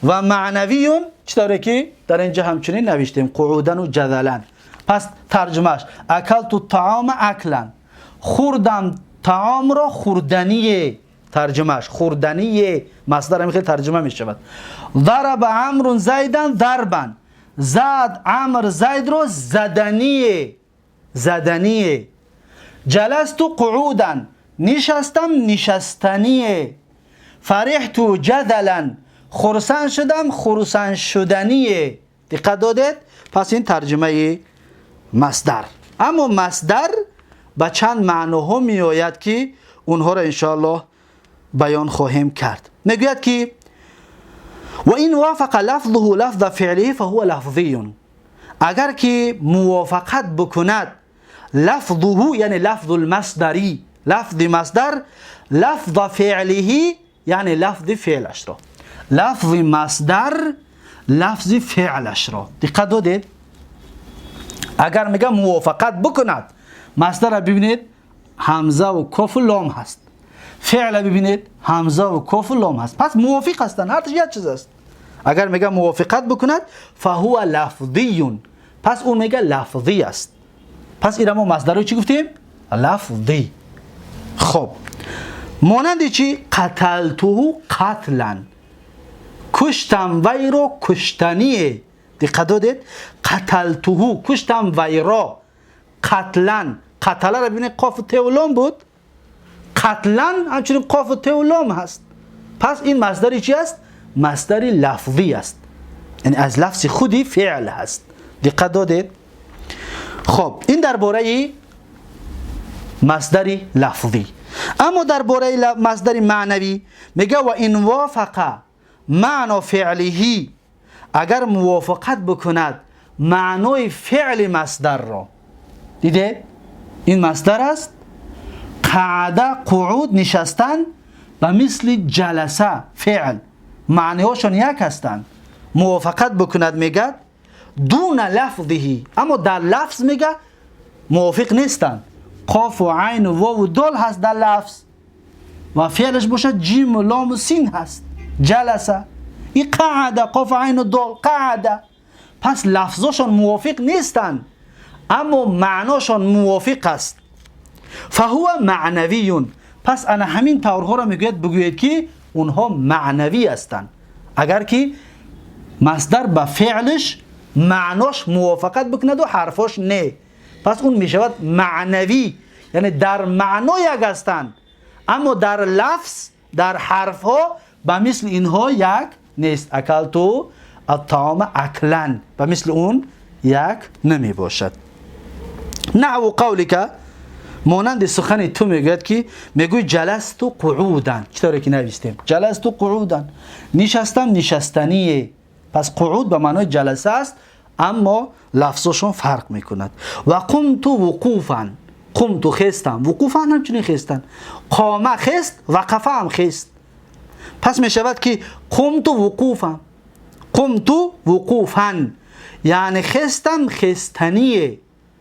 و معنویون چطوره که در اینجا همچنین نوشتیم، قعودن و جذلن. پس ترجمهش اکلت الطعام اکلن، خوردم طعام را خوردنیه، ترجمهش خوردنیه، مصدر خیلی ترجمه می شود. ضرب عمرو زیدن ضربا، زد عمر زید رو زدنیه، زدنیه. جلست قعودن، نشستم نشستنیه. فرحت جدلا، خرسند شدم خرسند شدنیه. دقت دادید؟ پس این ترجمه مصدر. اما مصدر به چند معناها می آید که اونها را انشاءالله بیان خواهیم کرد. میگوید که و این وافق لفظه لفظ فعله فهو لفظی، اگر که موافقت بکند لفظه یعنی لفظ المصدری، لفظ مصدر، لفظ فعله یعنی لفظ فعلش را، لفظ مصدر لفظ فعلش را. دقت دادید؟ اگر میگه موافقت بکند، مصدر را ببینید همزه و کاف و لام هست، فعل ببینید همزه و کاف و لام هست، پس موافق هستن، هر یک چیز است. اگر میگه موافقت بکند فهو لفظی، پس اون میگه لفظی است. پس این ما مصدر رو چی گفتیم؟ لفظی. خب مانند چی؟ قتلته قتلا، کشتم وی را کشتنیه. دقت دادید؟ قتلته کشتم وی را، قتلا قتله را ببینید قاف و ت و لام بود، قتلا همچنین قاف و ت و لام هست. پس این مصدری چی است؟ مصدری لفظی است، یعنی از لفظ خودی فعل هست. دقت دادید؟ خب این درباره مصدری لفظی. اما درباره مصدر معنوی میگه و ان وافق معنی فعله، اگر موافقت بکند معنای فعل مصدر را. دیده؟ این مصدر است قعده قعود نشستن و مثل جلسه فعل معنیهاشون یک هستند. موافقت بکند میگه دون لفظه، اما در لفظ میگه موافق نیستن. قاف و عین و واو و دال هست در لفظ و فعلش باشه جیم و لام و سین هست. جلسه این قعده، قاف و عین و دال قعده. پس لفظاشون موافق نیستن اما معناشون موافق است. فهو معنوی، پس انا همین طورها را میگوید بگوید که اونها معنوی هستند. اگر که مصدر به فعلش معناش موافقت بکند و حرفاش نه، پس اون میشود معنوی، یعنی در معنا یک هستند اما در لفظ در حرف ها به مثل اینها یک نیست. اکلتو الطعام اکلن به مثل اون یک نمی باشد. نحو قولک، مانند سخن تو میگوید که میگوی جلستو قعودن، چطوره که نویستیم جلستو قعودن، نشستم نشستنیه. پس قعود به معنای جلسه است اما لفظشون فرق میکند. و قمت وقوفا، قمت خستم، وقوفا همچنین خستن، قامه خست، وقفه هم خست. پس میشود که قمت وقوفا، قمت وقوفا یعنی خستم خستنیه.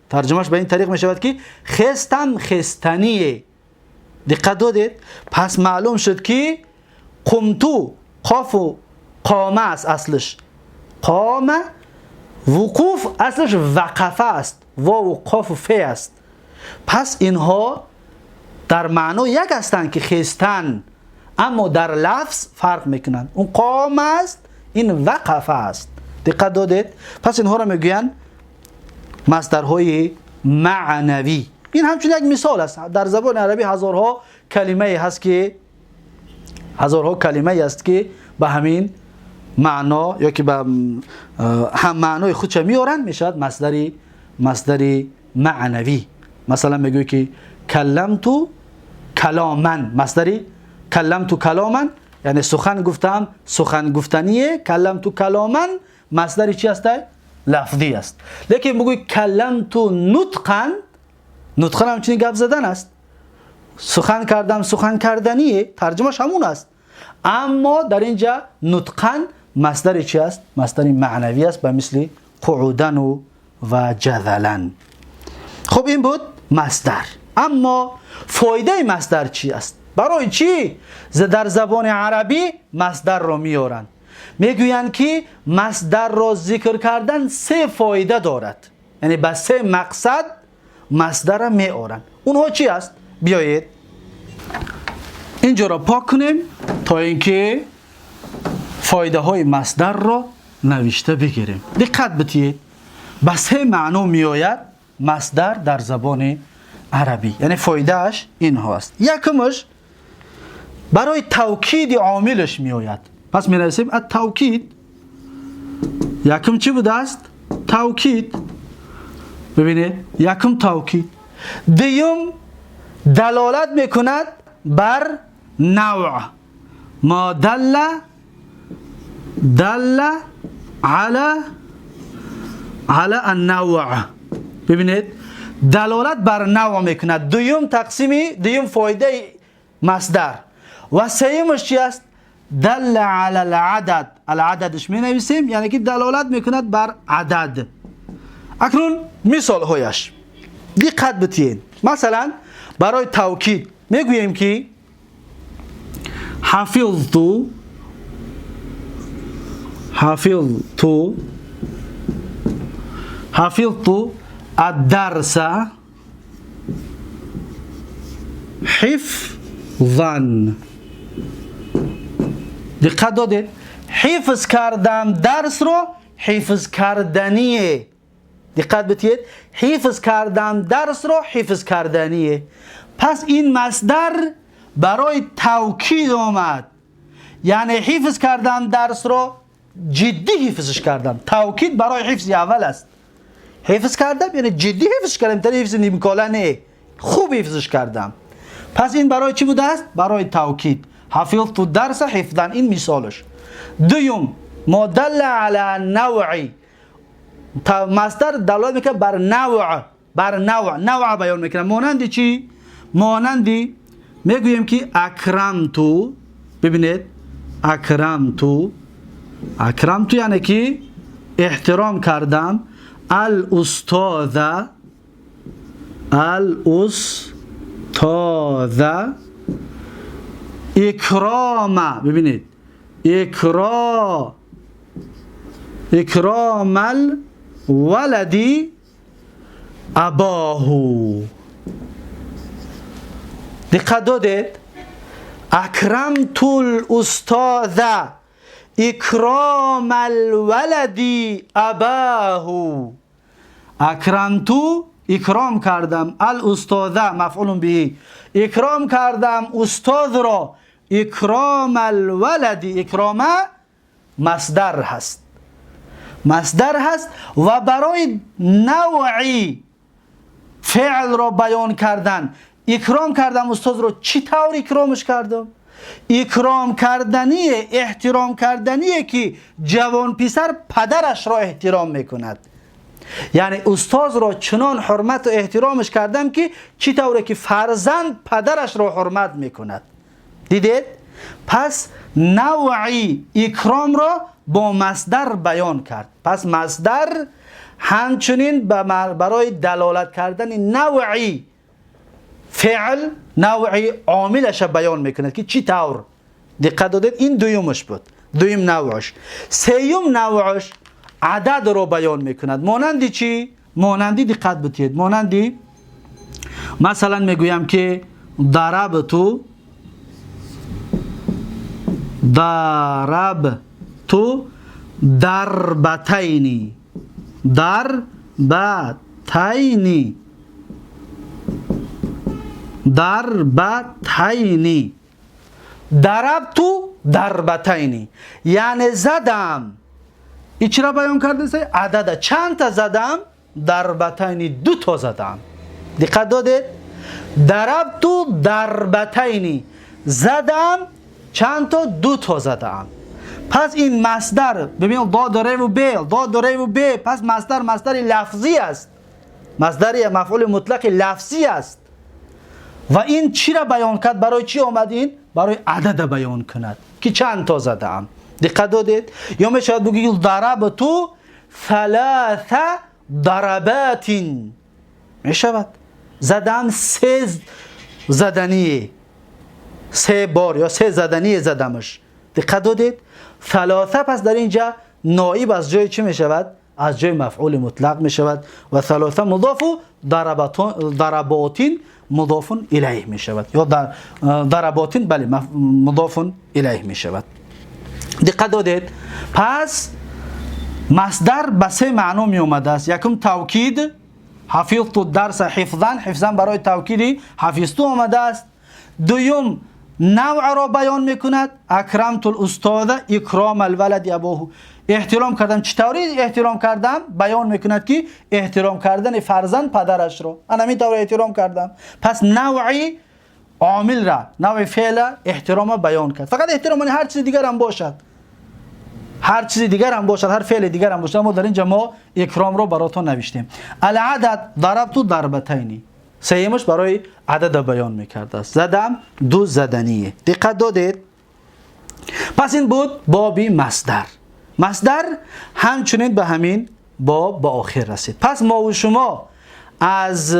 ترجمهش به این طریق میشود که خستم خستنیه. دقت دادید؟ پس معلوم شد که قمتو قاف و قامه است اصلش، قامه. وقوف اصلش وقفه است، واو و قاف و فه است. پس اینها در معنا یک هستند که خستن اما در لفظ فرق میکنند. اون قامه است، این وقفه است. دقت دادید؟ پس اینها را میگویند مصدرهای معنوی. این همچنین یک مثال است. در زبان عربی هزارها کلمه هست که به همین معنا یا که به هم معنای خودش میارن میشود مصدری معنوی. مثلا میگوی که کلمتو کلامن، مصدری کلمتو کلامن یعنی سخن گفتم سخن گفتنیه. کلمتو کلامن مصدری چی است؟ لفظی است. لیکن بگوی کلمتو نطقا، نطقا همچنین گپ زدن است. سخن کردم سخن کردنیه، ترجمهش همون است. اما در اینجا نطقا مصدری چی است؟ مصدری معنوی است به مثل قعودن و جذلن. خب این بود مصدر. اما فایده مصدر چی است؟ برای چی در زبان عربی مصدر را میارند؟ میگویند که مصدر را ذکر کردن 3 فایده دارد، یعنی به 3 مقصد مصدر را میارند. اونها چی است؟ بیایید اینجا را پاک کنیم تا اینکه فایده های مصدر را نوشته بگیریم. دقت بدید، به 3 معنا میآید مصدر در زبان عربی، یعنی فایدهش این هاست. یکمش برای توکید عاملش میآید. پس می نویسیم التوکید. یکم چی بوده است؟ توکید. ببینید یکم توکید. دوم دلالت میکند بر نوع، ما دل على النوع. ببینید دلالت بر نوع میکند. دوم فایده مصدر. و سومش چی است؟ دل على العدد. العددش می نویسیم یعنی که دلالت میکند بر عدد. اکنون مثال هایش دقت بتین. مثلا برای توکید میگوییم که حفظت الدرس حفظا. دقت دادید؟ حفظ کردم درس رو حفظ کردنیه. دقت بتید؟ حفظ کردم درس رو حفظ کردنیه. پس این مصدر برای توکید آمد، یعنی حفظ کردم درس رو جدی حفظش کردم. توکید برای حفظ اول است. حفظ کردم یعنی جدی حفظش کردم، تا حفظ نیمکاله نه، خوب حفظش کردم. پس این برای چی بوده است؟ برای توکید. حفظت الدرس حفظا، این مثالش. دوم ما دل علی نوعی، مصدر دلالت میکنه بر نوع بیان میکنه. مانند چی؟ مانندی میگوییم که اکرمتو. ببینید اکرمتو یعنی که احترام کردم. الاستاذ اکرام. ببینید اکرام الولدی اباه. دقت دادید؟ اکرمت الاستاذ اکرام الولدی اباه. اکرمتو اکرام کردم، الاستاذ مفعول به، اکرام کردم استاد را. اکرام الولدی، اکرام مصدر هست و برای نوعی فعل را بیان کردن. اکرام کردم استاد رو، چی طور اکرامش کردم؟ اکرام کردنیه، احترام کردنیه که جوان پسر پدرش را احترام میکند. یعنی استاد را چنان حرمت و احترامش کردم که چی طوره که فرزند پدرش را حرمت میکند. دیدید؟ پس نوعی اکرام را با مصدر بیان کرد. پس مصدر همچنین برای دلالت کردن نوعی فعل، نوعی عاملش بیان میکند که چی طور. دقت دادید؟ این دویمش بود، دویم نوعش. سیوم نوعش عدد رو بیان میکند. مانندی چی؟ مانندی دقت بتید، مانندی مثلا میگویم که ضربتو ضربتین. ضربتو ضربتین یعنی زدم. این چرا بیان کرده؟ عدد. چند تا زدم؟ ضربتین، 2 تا زدم. دقت دادید؟ ضربتو ضربتین، زدم چند تا؟ 2 تا زدم. پس این مصدر، ببین ضاد داره و ب، پس مصدر لفظی است، مصدر مفعول مطلق لفظی است. و این چی را بیان کرد؟ برای چی آمد این؟ برای عدد بیان کند که چند تا زدم. دقت دادید؟ یا میشه بگید ضربتو 3 ضربات، میشود زدم 3 زدنیه، 3 بار یا 3 زدنیه زدمش. دقت دادید؟ 3 پس در اینجا نائب از جای چی میشود؟ از جای مفعول مطلق میشود و 3 مضاف و ضرباتین مضاف الیه میشود، یا ضرباتین بله مضاف الیه میشود. دقت دادید؟ پس مصدر به 3 معنا می اومده است. یکم توکید، حفظت الدرس حفظا برای توکیدی حفظتو آمده است. دوم نوع را بیان میکند، اکرمت الاستاذ اکرام الولد ابوه، احترام کردم. چطوری احترام کردم؟ بیان میکند که احترام کردن فرزند پدرش را، انا می طور احترام کردم. پس نوعی عامل را، نوع فعل احترام بیان کرد. فقط احترام یعنی هر چیز دیگر هم باشد، هر چیز دیگر هم باشد، هر فعل دیگر هم باشد. اما در اینجا ما اکرام رو براتون نوشتیم. العدد ضربت ضربتین، سیمش برای عدد بیان میکرده است. زدم 2 زدنیه. دقت دادید؟ پس این بود بابی مصدر. مصدر همچنین به همین به آخر رسید. پس ما و شما از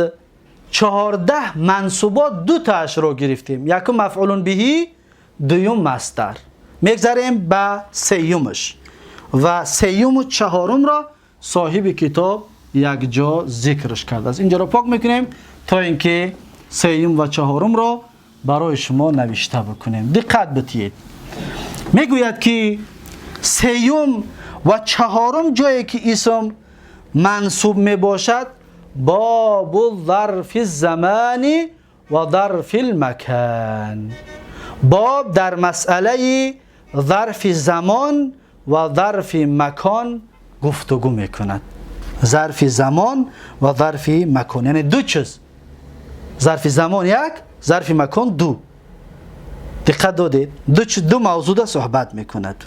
14 منصوبات 2 تاش رو گرفتیم. یکم مفعول بهی، دوم مصدر. میگذاریم به سیومش و سیوم و چهارم را صاحب کتاب یک جا ذکرش کرده است. اینجا را پاک میکنیم تا اینکه سیوم و چهارم را برای شما نوشته بکنیم. دقت بدید. میگوید که سیوم و چهارم جایی که اسم منصوب می باشد باب ظرف الزمان و ظرف المکان. باب در مسئله ظرف زمان و ظرف مکان گفتگو میکند. ظرف زمان و ظرف مکان یعنی 2 چیز. ظرف زمان 1، ظرف مکان 2. دقت دادید؟ 2 موضوع صحبت میکند.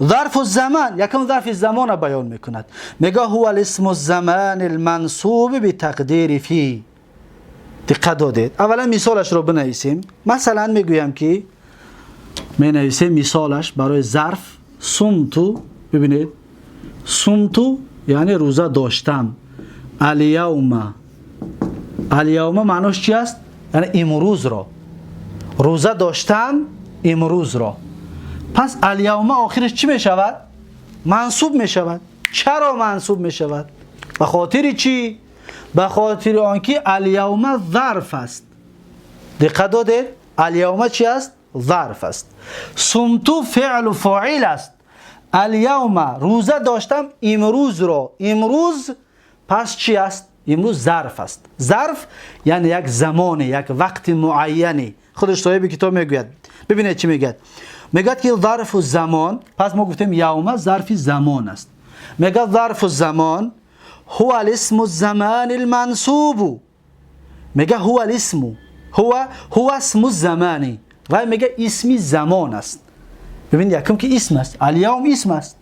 ظرف الزمان یکم ظرف زمان بیان میکند. میگه هو الاسم الزمان المنصوب بتقدیر فی. دقت دادید؟ اولا مثالش رو بنویسیم. مثلا میگویم که می نویسیم مثالش برای ظرف صمتو. ببینید صمتو یعنی روزه داشتم. الیوم، الیوم معناش چی است؟ یعنی امروز را روزه داشتم، امروز را. پس الیوم آخرش چی می شود؟ منصوب می شود. چرا منصوب می شود؟ به خاطر چی؟ به خاطر آنکه الیوم ظرف است. دقت دادید؟ الیوم چی است؟ ظرف است. صمتو فعل و فاعل است. الیوم روزه داشتم امروز را. امروز پس چی است؟ امروز ظرف است. ظرف یعنی یک زمان، یک وقت معینی. خودش صاحب کتاب میگوید. ببینید چی میگه. میگه که ظرف الزمان، پس ما گفتیم یوم ظرف زمان است. میگه ظرف الزمان هو الاسم الزمان المنصوب. میگه هو الاسم، هو اسم الزمانی. و میگه اسم زمان است. ببین یکم که اسم است. الیوم اسم است.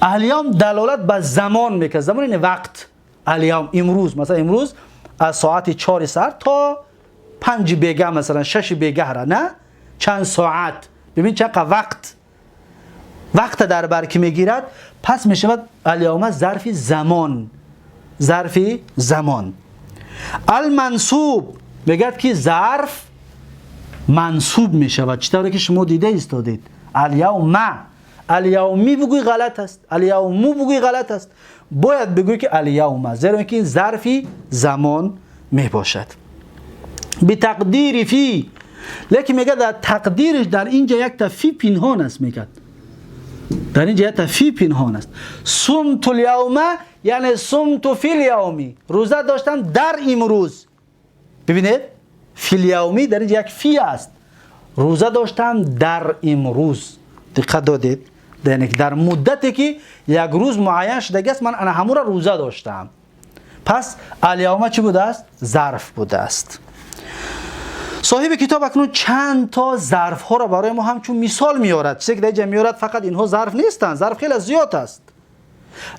الیوم دلالت به زمان میکنه. زمان یعنی وقت. الیوم امروز، مثلا امروز از ساعت 4 سر تا 5 بیگه، مثلا 6 بیگه را، نه چند ساعت. ببین چقدر وقت در بر که میگیرد. پس میشود الیوم ظرف زمان. ظرف زمان. المنصوب میگه که ظرف منصوب میشود. چطوری که شما دیده ایستادید. الیومی بگوی غلط است. الیومو بگوی غلط است. باید بگوی که الیوم، زیرا اینکه این ظرف زمان میباشد. به تقدیر فی. لیکن میگه در تقدیرش در اینجا یک تا فی پنهان است. میگه در اینجا یک تا فی پنهان است. صمت الیوم یعنی صمت فی الیومی، روزه داشتم در امروز. ببینید فی الیومی در اینجا یک فی است. روزه داشتم در امروز. دقت دادید؟ یعنی در مدتی که یک روز معین شده است من همون را روزه داشتم. پس الیوم چی بوده است؟ ظرف بوده است. صاحب کتاب اکنون چند تا ظرف ها را برای ما همچون مثال میارد. چیزی که در اینجا میارد فقط اینها ظرف نیستند. ظرف خیلی زیاد است.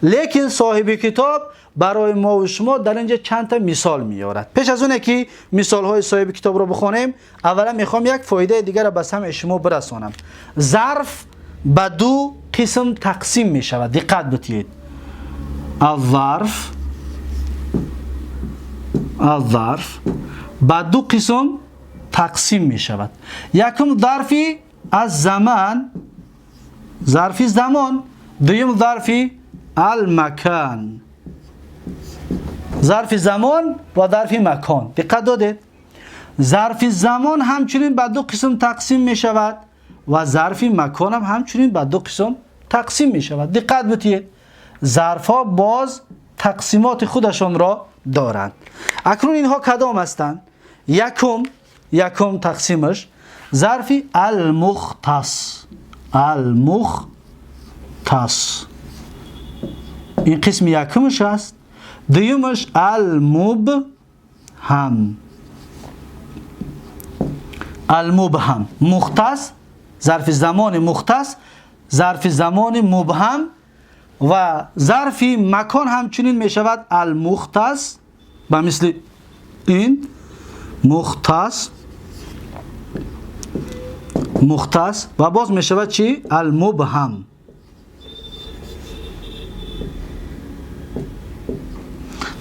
لیکن صاحب کتاب برای ما و شما در اینجا چند تا مثال میارد. پیش از اونه که مثال های صاحب کتاب رو بخونیم، اولا میخوام یک فایده دیگر را به سمع شما برسانم. ظرف به 2 قسم تقسیم میشود. دقت بدید. الظرف به 2 قسم تقسیم میشود. یکم ظرفی از زمان، ظرفی زمان. دوم ظرفی المکان، ظرف زمان و ظرف مکان. دقت دادید؟ ظرف زمان همچنین به 2 قسم تقسیم می شود و ظرف مکان هم همچنین به 2 قسم تقسیم می شود. دقت بدید. ظرف ها باز تقسیمات خودشان را دارند. اکنون اینها کدام هستند؟ یکم تقسیمش ظرف المختص. این قسم یکمش است. دومش المبهم. مختص، ظرف زمان مختص، ظرف زمان مبهم و ظرف مکان همچنین می شود المختص، به مثل این مختص و باز می شود چی؟ المبهم.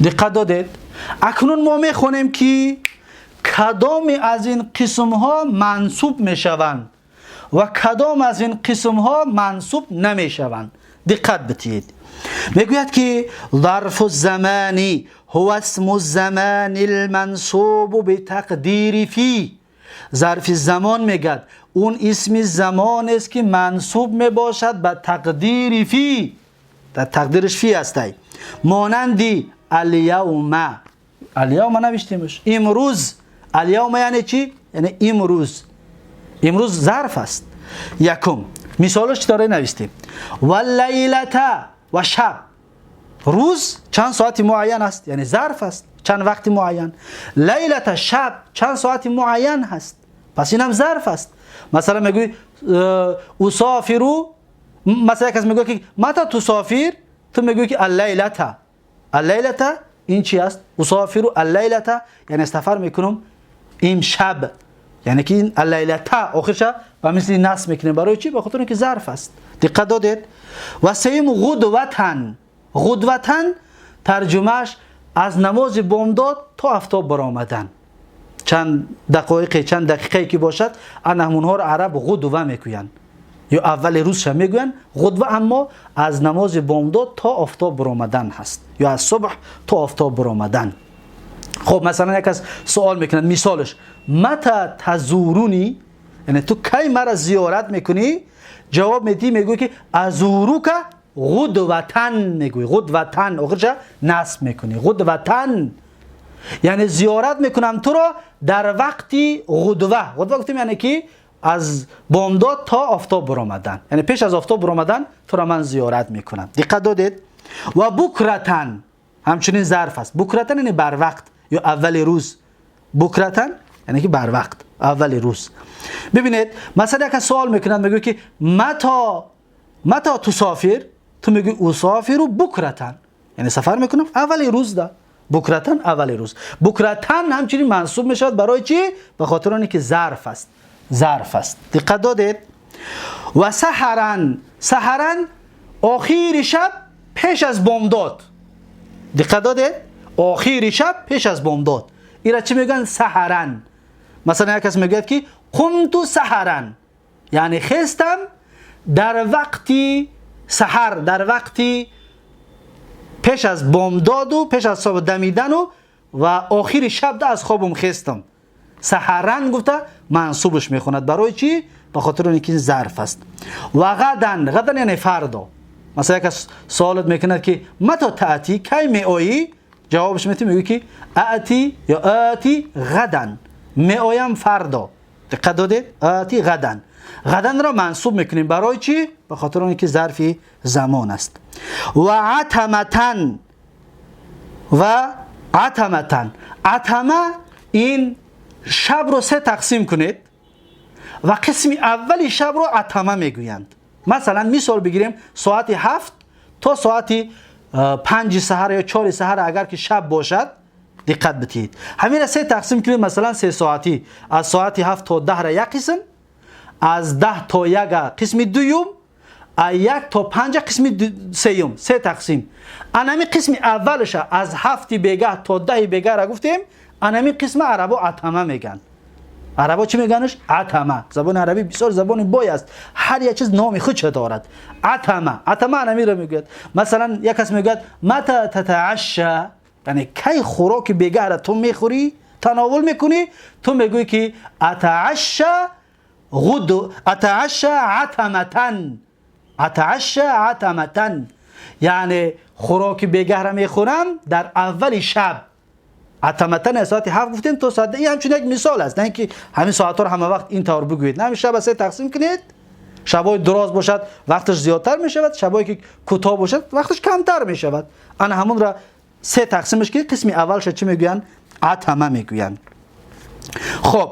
دقت دادید؟ اکنون ما میخونیم که کدام از این قسم ها منصوب میشوند و کدام از این قسم ها منصوب نمیشوند. دقت بدید. میگوید که ظرف الزمانی هو اسم الزمان المنصوب بتقدیر فی. ظرف زمان میگد اون اسم زمان است که منصوب میباشد به تقدیر فی. در تقدیرش فی هستی. مانندی الیوم. الیوم نوشتیمش امروز. الیوم یعنی چی؟ یعنی امروز. امروز ظرف است. یکم مثالش چطوری نوشتیم؟ واللیلة و شب. روز چند ساعت معین است، یعنی ظرف است، چند وقت معین. لیلة شب چند ساعت معین هست، پس این هم ظرف است. مثلا میگوی اسافرو، مثلا کسی میگه که متى تسافر، تو میگوی که اللیلة. اللیلة این چی است؟ اسافرو اللیلة یعنی سفر میکنم امشب، یعنی که این اللیلة آخرش و مثل نصب میکنیم. برای چی؟ به خاطر اینکه ظرف است. دقت دادید؟ و سیم غدوتن. غدوتن ترجمهش از نماز بامداد تا آفتاب برآمدن. چند دقیقه که باشد ان همونها رو عرب غدوه میگویند یا اول روزش میگویند غدوه، اما از نماز بامداد تا آفتاب برآمدن هست یا از صبح تا آفتاب برآمدن. خب مثلا یک از سوال میکنند، مثالش متى تزورونی، یعنی تو کی مرا زیارت میکنی؟ جواب میدی میگوی که ازوروک غدوتن. میگوی غدوتن آخرش نصب میکنی غدوتن، یعنی زیارت میکنم تو را در وقتی غدوه. غدوه گفتیم یعنی که از بامداد تا آفتاب برآمدن، یعنی پیش از آفتاب برآمدن تو را من زیارت میکنم. دقت دادید؟ و بکرتن همچنین ظرف است. بکرتن یعنی بر وقت یا اول روز. بکرتن یعنی که بر وقت اول روز. ببینید مثلا یک سوال میکنن میگه که متى تسافر، تو میگی اسافر بکرتن، یعنی سفر میکنم اول روز. ده بکرتن اول روز. بکرتن همچنین منصوب میشود برای چی؟ به خاطر اینکه ظرف است. ظرف است. دقت دادید؟ و سحرن. سحرن آخر شب پیش از بامداد. دقت دادید؟ آخر شب پیش از بامداد. اینا چی میگن؟ سحرن. مثلا یک کس میگه که قمت سحرن، یعنی خستم در وقتی سحر، در وقتی پیش از بامداد و پیش از صبح دمیدن و آخر شب ده از خوابم خستم. سحرن گفته منصوبش میخوند. برای چی؟ به خاطر اینکه ظرف است. و غدن. غدن یعنی فردا. مثلا یک سوالت میکند که متى تأتی، کی میآیی؟ جوابش میگه که آتی یا آتی غدن، میآیم فردا. دقت دادید؟ آتی غدن. غدن را منصوب میکنیم. برای چی؟ به خاطر اینکه ظرف زمان است. و عتمتن. و عتمتن. عتمه این شب رو سه تقسیم کنید و قسم اولی شب رو عتمه میگویند. مثلا مثال بگیریم ساعت 7 تا ساعت 5 سحر یا 4 سحر اگر که شب باشد. دقت بدید. همین را سه تقسیم کنید. مثلا 3 ساعتی از ساعت 7 تا 10 را یک قسم، از 10 تا 1 قسم دوم، از 1 تا 5 قسم سوم. سه تقسیم. انمی قسم اولش از 7 بیگه تا 10 بیگه را گفتیم. انمی قسم عربا عتمه میگن. عربا چی میگنش؟ عتمه. زبان عربی بسیار زبان بای است. هر یک چیز نام خودش دارد. عتمه. عتمه انمی را میگه. مثلا یک کس میگه متى تتعشى، یعنی کی خوراک بیگه را تو میخوری، تناول میکنی؟ تو میگویی که اتعشى اتعشى عتمتن. اتعشى عتمتن یعنی خوراک بیگه را میخورم در اول شب. عتمتن ساعت 7 گفتیم تو ساعت. این همچون یک مثال است، نه اینکه همین ساعت ها رو همه وقت این طور بگویید. نه، شب سه تقسیم کنید. شبای دراز باشد وقتش زیادتر می شود، شبایی که کوتاه باشد وقتش کمتر می شود. انا همون را سه تقسیمش کنید. قسم اولش چی میگویند؟ عتمه میگویند. خب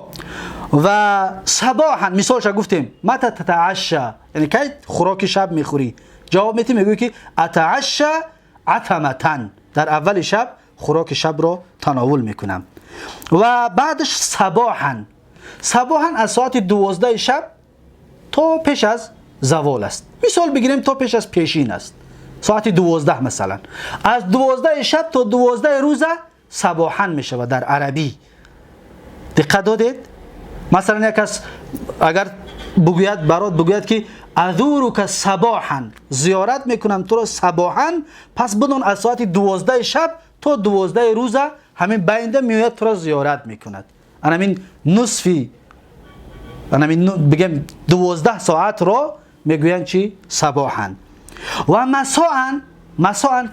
و صباحا مثالش گفتیم متى تتعشى، یعنی کی خوراک شب میخوری؟ جواب میدی میگویی که اتعشى عتمتن، در اول شب خوراک شب رو تناول میکنم. و بعدش صباحا. صباحا از ساعت 12 شب تا پیش از زوال است. مثال بگیریم تا پیش از پیشین است. ساعت 12 مثلا، از 12 شب تا 12 روز صباحا می شود در عربی. دقت دادید؟ مثلا یک کس اگر بگوید برات بگوید که ازورک صباحا، زیارت میکنم تو را صباحا، پس بدون از ساعت 12 شب تا 12 روز همین بینده میاد تو را زیارت میکند. همین نصفی، همین بگم 12 ساعت را میگویند چی؟ صباحا. و مساء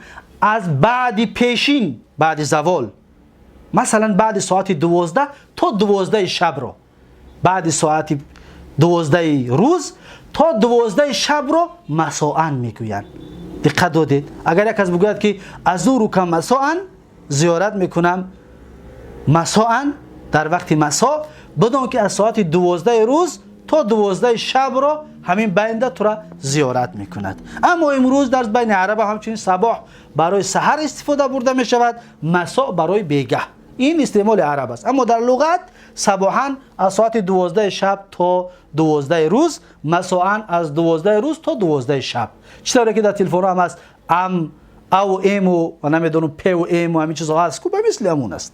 از بعد پیشین، بعد زوال، مثلا بعد ساعت 12 تا 12 شب رو، بعد ساعت 12 روز تا 12 شب رو مساء میگویند. دقت دادید؟ اگر یک کس بگوید که ازورک مساء، زیارت میکنم مساء، در وقت مساء، بدون که از ساعت 12 روز تا 12 شب رو همین بینده تو را زیارت میکند. اما امروز در بین عرب همچنین صباح برای سحر استفاده برده می شود، مساء برای بیگه. این استعمال عرب است. اما در لغت صباحا از ساعت 12 شب تا 12 روز، مساء از 12 روز تا 12 شب. چطوره که در تلفن هم هست او ام و نمیدونم پ و ام و همین چیزها هست که به مثل همون است.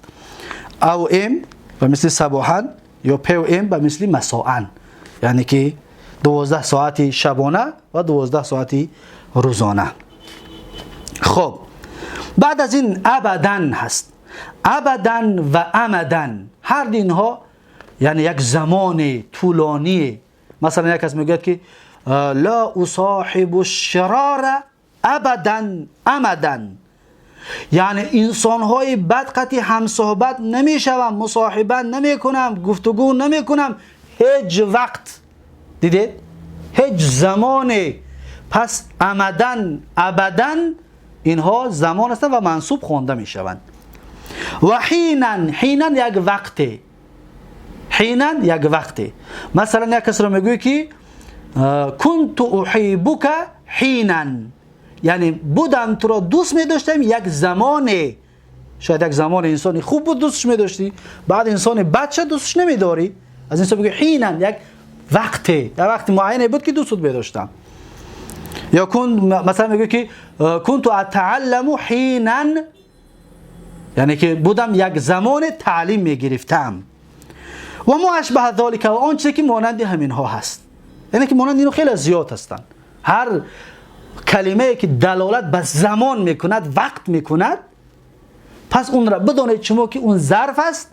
او ام به مثل صباحا یا پ و ام به مثل مساء، یعنی که 12 ساعت شبانه و 12 ساعت روزانه. خب بعد از این ابداً هست. ابداً و امداً، هر اینها یعنی یک زمان طولانی. مثلا یک کس میگه که لا اصاحب الشرار ابداً امداً، یعنی انسان‌های بدقتی هم صحبت نمی‌شوم، مصاحبت نمی‌کنم، گفتگو نمی‌کنم هیچ وقت. دیدید؟ هیچ زمانی. پس امداً ابداً اینها زمان هستند و منصوب خوانده می‌شوند. و حینا یک وقته، حینا یک وقته. مثلا یک کس را میگوی که کنت احبک حینا، یعنی بودم تو را دوست می داشتم یک زمانه. شاید یک زمان انسانی خوب بود دوستش می داشتی، بعد انسان بچه دوستش نمی داری، از این سبب حینا یک وقته، یک وقت معینه بود که دوست می داشتم. یا مثلا میگه که کنت اتعلم حینا، یعنی که بودم یک زمان تعلیم می گرفتم. و ما اشبه ذالک، و آن چیزی که مانند همین ها هست، یعنی که مانند اینو خیلی زیاد هستند. هر کلمه که دلالت به زمان میکند، وقت میکند، پس اون را بدانید شما که اون ظرف است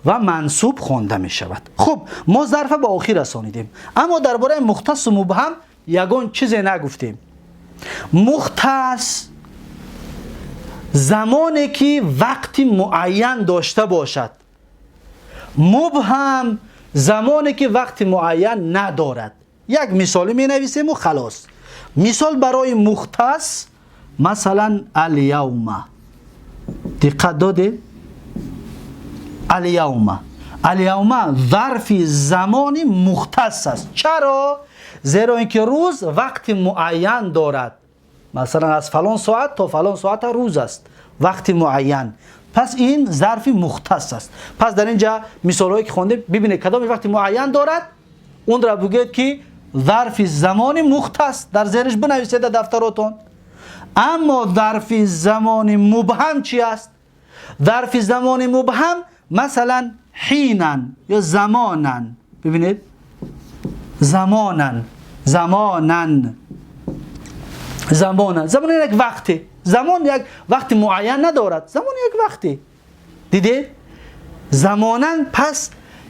و منصوب خوانده می شود. خب ما ظرف به آخر رسانیدیم، اما درباره مختص و مبهم یگان چیزی نگفتیم. مختص زمانی که وقتی معین داشته باشد، مبهم زمانی که وقت معین ندارد. یک مثالی می نویسیم و خلاص. مثال برای مختص، مثلا الیوم. دقت دادید؟ الیوم ظرف زمانی مختص است. چرا؟ زیرا اینکه روز وقت معین دارد. مثلا از فلان ساعت تا فلان ساعت روز است، وقت معین. پس این ظرف مختص است. پس در اینجا مثالهایی که خوانده ببینید کدام وقت معین دارد، اون را بگید که ظرف زمان مختص در زیرش بنویسید در دفتراتون. اما ظرف زمان مبهم چی است؟ ظرف زمان مبهم مثلا حینا یا زمانن. ببینید زمانن یک وقته. زمان یک وقت معین ندارد، زمان یک وقته. دیدید؟ زمانن، پس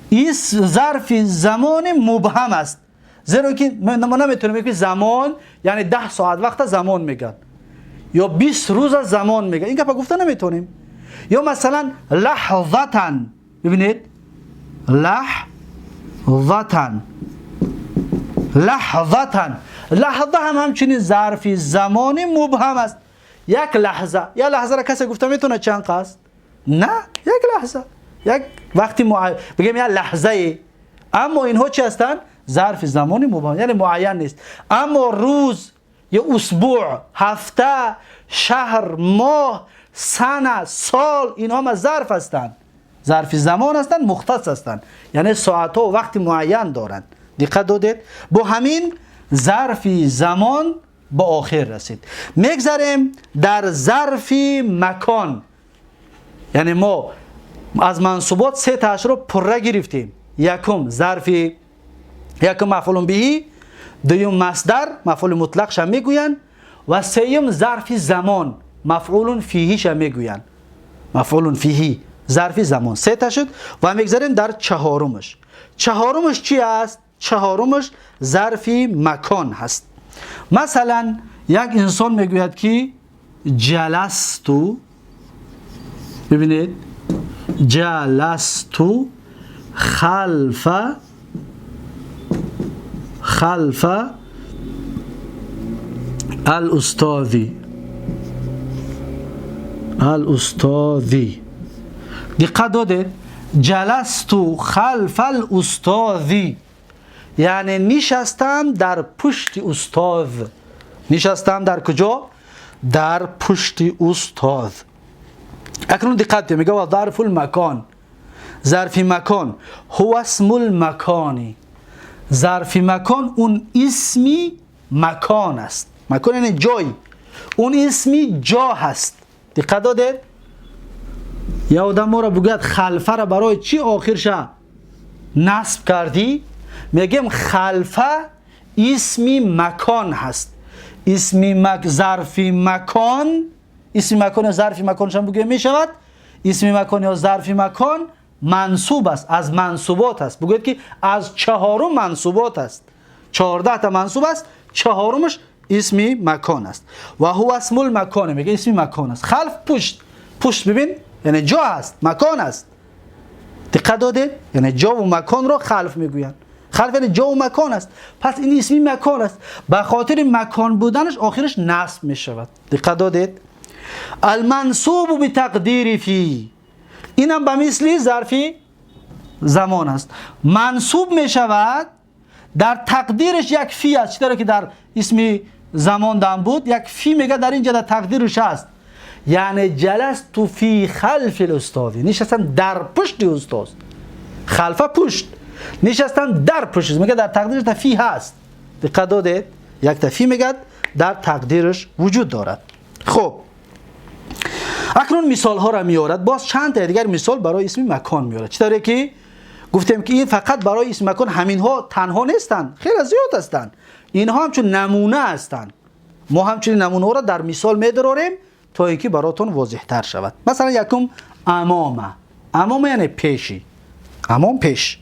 این ظرف زمان مبهم است. زیرا که ما نمیتونیم بگیم زمان یعنی 10 ساعت وقت زمان میگن، یا 20 روز زمان میگن، این گپ گفته نمیتونیم. یا مثلا لحظتن. ببینید لحظتن لحظه هم همچنین ظرف زمان مبهم است. یک لحظه را کسی گفته میتونه چند قصد؟ نه، یک لحظه، یک وقتی بگیم یک لحظه. اما اینها چی هستن؟ ظرف زمان مبهم، یعنی معین نیست. اما روز یا اسبوع، هفته، شهر، ماه، سنه، سال، اینها هم ظرف هستند، ظرف زمان هستند، مختص هستند، یعنی ساعت ها و وقت معین دارند. دقت دادید؟ با همین ظرف زمان به آخر رسید. میگذاریم در ظرف مکان، یعنی ما از منصوبات سه تاش رو پره گرفتیم. یکم ظرف، یکم مفعول به، دوم مصدر مفعول مطلقش هم میگوین و سوم ظرف زمان مفعول فیهیش هم میگوین. مفعول فیهی ظرف زمان سه تا شد و میگذاریم در چهارمش. چهارمش چی است؟ چهارمش ظرف مکان هست. مثلا یک انسان میگوید که جلستو، ببینید جلستو خلف الاستاذی. دقت داده؟ جلستو خلف الاستاذی یعنی نشستم در پشت استاد. نشستم در کجا؟ در پشت استاد. اکنون دقت میگه و ظرف المکان، ظرف مکان هو اسم المکانی. ظرف مکان اون اسمی مکان است. مکان یعنی جای، اون اسمی جا هست. دقت داده؟ یا آدم ما را بگوید خلفه را برای چی آخرش نصب کردی؟ میگم خلفه اسمی مکان هست. ظرف مکان، اسم مکان یا ظرف مکانش هم بگه می شود. اسم مکان یا ظرف مکان منصوب است، از منصوبات است. بگوید که از چهارم منصوبات است. 14 تا منصوب است، چهارمش اسم مکان است. و هو اسم المکان، میگه اسم مکان است. خلف پشت، پشت ببین یعنی جا است، مکان است. دقت داده؟ یعنی جا و مکان را خلف میگویند. خلف یعنی جا و مکان است. پس این اسمی مکان است، به خاطر مکان بودنش آخرش نصب می شود. دقت دادید؟ المنصوب بتقدیر فی، اینم به مثل ظرف زمان است. منصوب می شود در تقدیرش یک فی است. چطوره که در اسم زمان دام بود یک فی میگه در اینجا در تقدیرش است. یعنی جلست فی خلف الاستاذ، نشستم در پشت استاد. خلفه پشت، نشستم در پشت، میگه در تقدیرش تفی هست. دقت دادید؟ یک تفی میگه در تقدیرش وجود دارد. خب اکنون مثال ها را میارد. باز چند تا دیگر مثال برای اسم مکان میارد. چطوره که گفتیم که این فقط برای اسم مکان همین ها تنها نیستند، خیلی زیاد هستند. اینها همچون نمونه هستند. ما همچون نمونه ها را در مثال میدراریم تا اینکه براتون واضح تر شود. مثلا یکم امامه. امامه یعنی پیشی، امام پیش.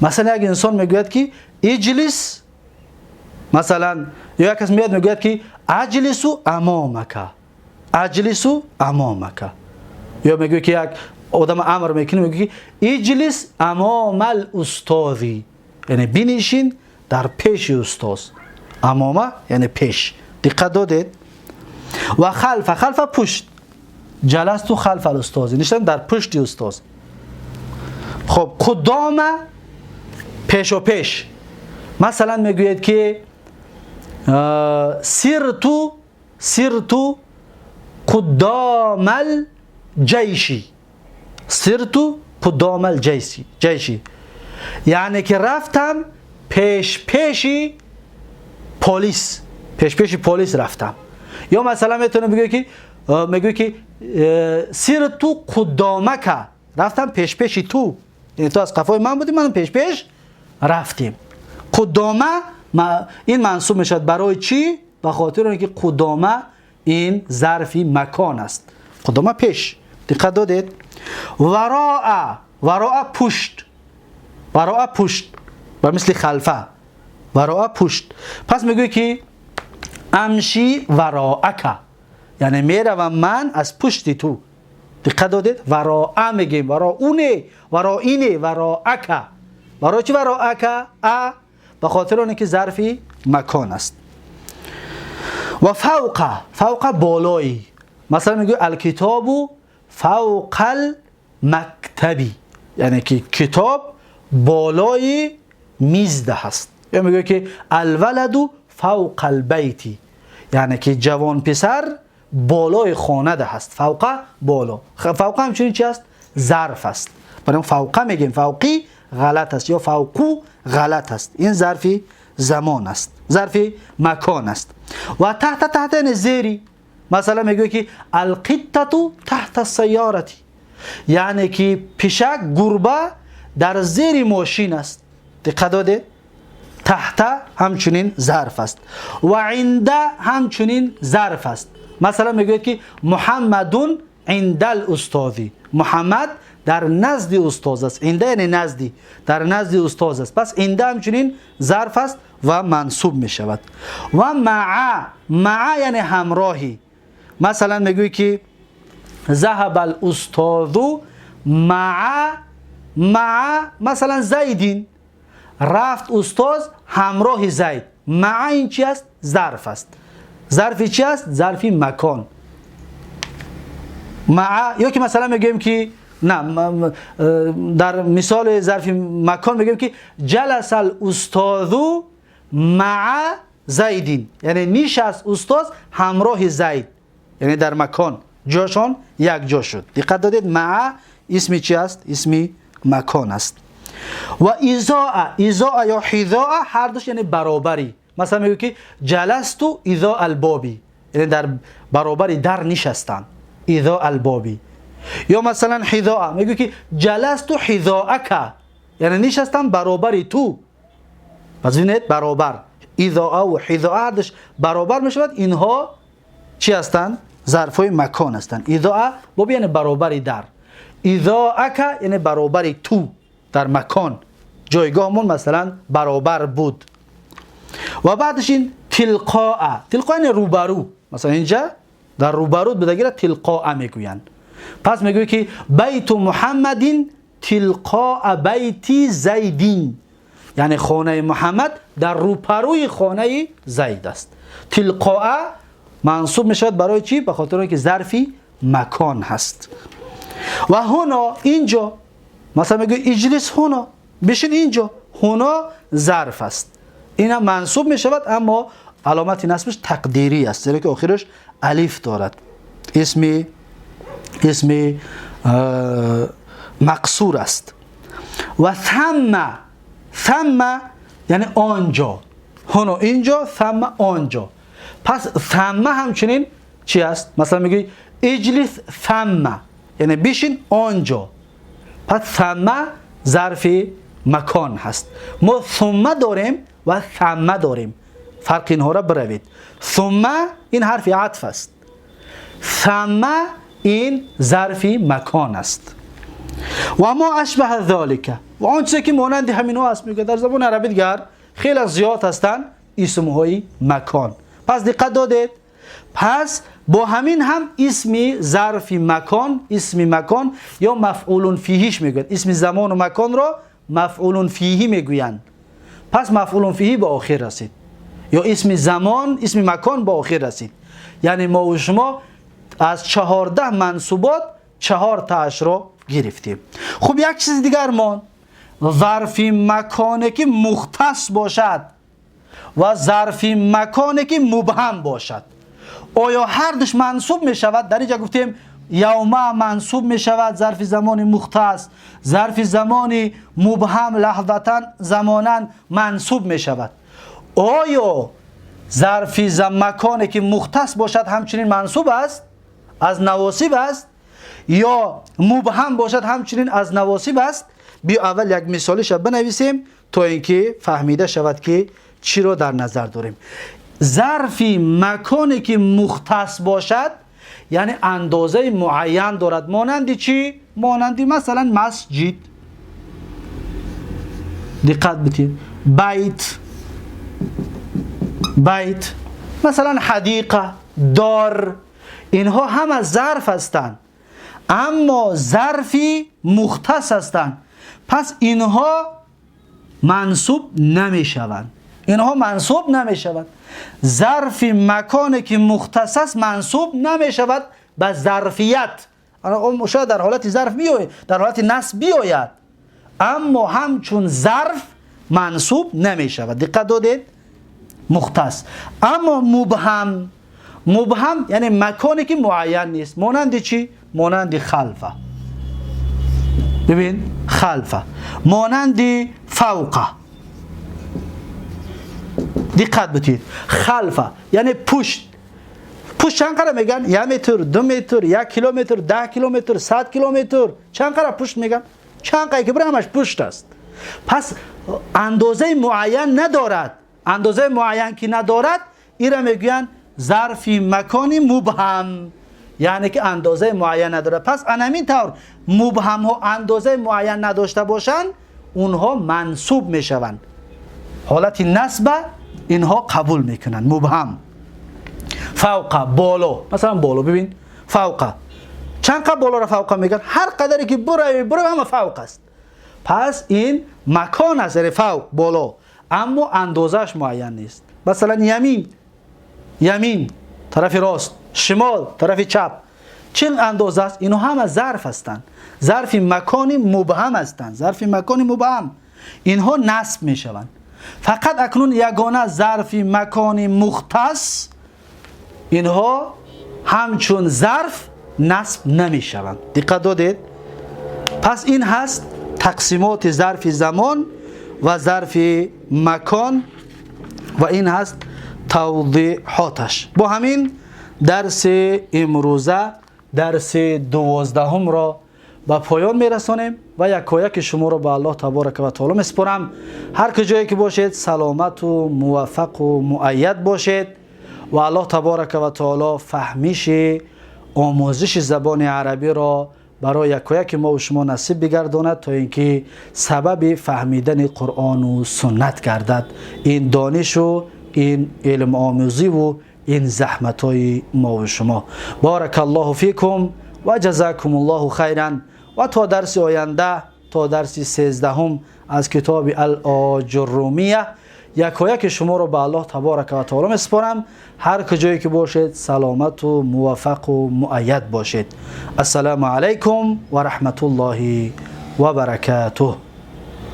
مثلا یک انسان میگوید که اجلس، مثلا یا یک کس میاد میگوید که اجلسو امامک، اجلسو امامک. یا میگوید که یک آدم امر میکنه میگه که اجلس امام الاستاذی، یعنی بنشین در پیش استاد. امامه یعنی پیش. دقت دادید؟ و خلف پشت، جلستو خلف الاستاذ، نشستم در پشت استاد. خب قدام پیش و پیش. مثلا میگوید که سرتو قدام الجیشی، سرتو قدام الجیشی یعنی که رفتم پیشی پلیس، پیش پلیس رفتم. یا مثلا میتونه میگه که سرتو قدامک، رفتم پیش تو، یعنی تو از قفای من بودی، من پیش رفتیم. قدامه این منصوب میشد برای چی؟ به خاطر اینکه قدامه این ظرفی مکان است. قدامه پیش. دقت دادید؟ وراء پشت، وراء پشت و مثل خلفه، وراء پشت. پس میگه که امشی وراءک، یعنی میروم من از پشت تو. دقت دادید؟ وراء میگیم، وراءونه، وراءینه، وراءک. برای چی وراءک؟ به خاطر اونه که ظرفی مکان است. و فوق بالایی. مثلا میگه الکتاب فوق المکتبی، یعنی که کتاب بالای میز هست. یا میگه که الولد فوق البیتی، یعنی که جوان پسر بالای خانه ده هست. فوق بالا. فوق همچنین چی است؟ ظرف است. برای فوق میگیم فوقی غلط است یا فوقو غلط است. این ظرفی زمان است. ظرف مکان است. و تحت یعنی زیری. مثلا میگه که القطة تحت السیارة، یعنی که پیشک گربه در زیر ماشین است. دقت داده؟ تحت همچنین ظرف است و عند همچنین ظرف است. مثلا میگه که محمدون عند الاستاذی، محمد در نزد استاد است. عند یعنی نزدی، در نزد استاد است. پس عند همچنین ظرف است و منصوب می شود. و مع یعنی همراهی. مثلا میگه که ذهب الاستاذ مع مثلا زیدین، رفت استاد همراه زید. مع این چی است؟ ظرف است. ظرف چی است؟ ظرف مکان. مع یا که مثلا میگیم که نه، در مثال ظرف مکان میگیم که جلس الاستاذ مع زیدین، یعنی نشست استاد همراه زید، یعنی در مکان جاشون یک جا شد. دقت دادید؟ مع اسم چی است؟ اسم مکان است. و ایزاء یا حذاء هر دوش یعنی برابری. مثلا میگه که جلست ایذاء البابی، یعنی در برابری در نشستن، ایذاء البابی. یا مثلا حذاء میگه که جلست حذاءک، یعنی نشستم برابری تو. پس ببینید برابر ایذاء و حذاء هر دوش برابر میشود. اینها چی هستند؟ ظرفای مکان هستند. ایذاء بابی یعنی برابری در، ایذاءک یعنی برابری تو در مکان، جایگاهمون مثلا برابر بود. و بعدش این تلقاء یعنی روبرو. مثلا اینجا در روبرو بدگیره تلقاء میگویند. پس میگوی که بیت محمد تلقاء بیت زیدین، یعنی خانه محمد در روبروی خانه زید است. تلقاء منصوب میشود برای چی؟ به خاطر اینکه ظرفی مکان هست. و هنا اینجا مثلا میگه اجلس هنا، بشین اینجا. هنا ظرف است، اینا منصوب میشود اما علامت نصبش تقدیری است، زیرا که آخرش الف دارد. اسم مقصور است. و ثم یعنی آنجا. هنا اینجا، ثم آنجا. پس ثم همچنین چی است؟ مثلا میگه اجلس ثم، یعنی بشین آنجا. پس ثم ظرف مکان هست. ما ثم داریم و ثم داریم، فرق اینها را بروید. ثم این حرف عطف است، ثم این ظرف مکان است. و ما اشبه ذالک، و آن چیزی که مانند همینها است. میگه در زبان عربی دیگر خیلی زیاد هستند اسمهای مکان. پس دقت دادید؟ پس با همین هم اسم ظرف مکان، اسم مکان یا مفعول فیهیش میگویند. اسم زمان و مکان را مفعول فیهی میگویند. پس مفعول فیهی به آخر رسید، یا اسم زمان، اسم مکان به آخر رسید. یعنی ما و شما از 14 منصوبات 4 تاش را گرفتیم. خب یک چیز دیگر مان، ظرف مکانی که مختص باشد و ظرف مکانی که مبهم باشد، آیا هر دوش منصوب می شود؟ در اینجا گفتیم یوم منصوب می شود، ظرف زمان مختص. ظرف زمان مبهم لحظتا زمانا منصوب می شود. آیا ظرف مکانی که مختص باشد همچنین منصوب است، از نواصب است، یا مبهم باشد همچنین از نواصب است؟ بیا اول یک مثالش بنویسیم تا اینکه فهمیده شود که چی رو در نظر داریم. ظرف مکانی که مختص باشد یعنی اندازه معین دارد. مانندی چی؟ مانندی مثلا مسجد، دقت بتید، بیت، مثلا حدیقه، دار، اینها همه ظرف هستند اما ظرفی مختص هستند. پس اینها منصوب نمی شوند. ظرف مکانی که مختص است منصوب نمی شود به ظرفیت. شاید در حالت ظرف بیاید، در حالت نصب بیاید، اما همچون ظرف منصوب نمی شود. دقت دادید؟ مختص. اما مبهم یعنی مکانی که معین نیست. مانند چی؟ مانند خلفه، ببین خلفه، مانند فوقه. دقت بتید. خلفه یعنی پشت. پشت چند قرار میگن؟ 1 متر، 2 متر، 1 کیلومتر، 10 کیلومتر، 100 کیلومتر. چند قرار پشت میگن؟ چند قرار که برای همش پشت است. پس اندازه معین ندارد. اندازه معین که ندارد این را میگن ظرف مکانی مبهم، یعنی که اندازه معین نداره. پس همین طور مبهم ها اندازه معین نداشته باشند اونها منصوب میشوند. حالت نصب اینها قبول میکنن. مبهم. فوق بالا، مثلا بالا ببین فوق. چند قدر بالا را فوق میگن؟ هر قدری که برای همه فوق است. پس این مکان است، فوق بالا، اما اندازش معین نیست. مثلا یمین طرف راست، شمال طرف چپ. چه اندازه است؟ اینها همه ظرف هستند. ظرف مکانی مبهم هستند. ظرف مکانی مبهم اینها نصب میشوند. فقط اکنون یگانه ظرف مکانی مختص اینها همچون ظرف نصب نمیشوند. دقت دادید؟ پس این هست تقسیمات ظرف زمان و ظرف مکان و این هست توضیحاتش. با همین درس امروزه، درس 12 را به پایان میرسانیم و یکایک شما را به الله تبارک و تعالی میسپارم. هر کجایی که باشید سلامت و موفق و مؤید باشید و الله تبارک و تعالی فهمیش آموزش زبان عربی را برای یکایک ما و شما نصیب بگرداند تا اینکه سبب فهمیدن قرآن و سنت گردد. این دانش و این علم آموزی و این زحمت های ما و شما. بارک الله فیکم و جزاکم الله خیرا. و تا درس آینده، تا درس 13 از کتاب الاجرومیه، یکایک شما رو به الله تبارک و تعالی میسپارم. هر کجایی که باشید سلامت و موفق و مؤید باشید. السلام علیکم و رحمت الله و برکاته.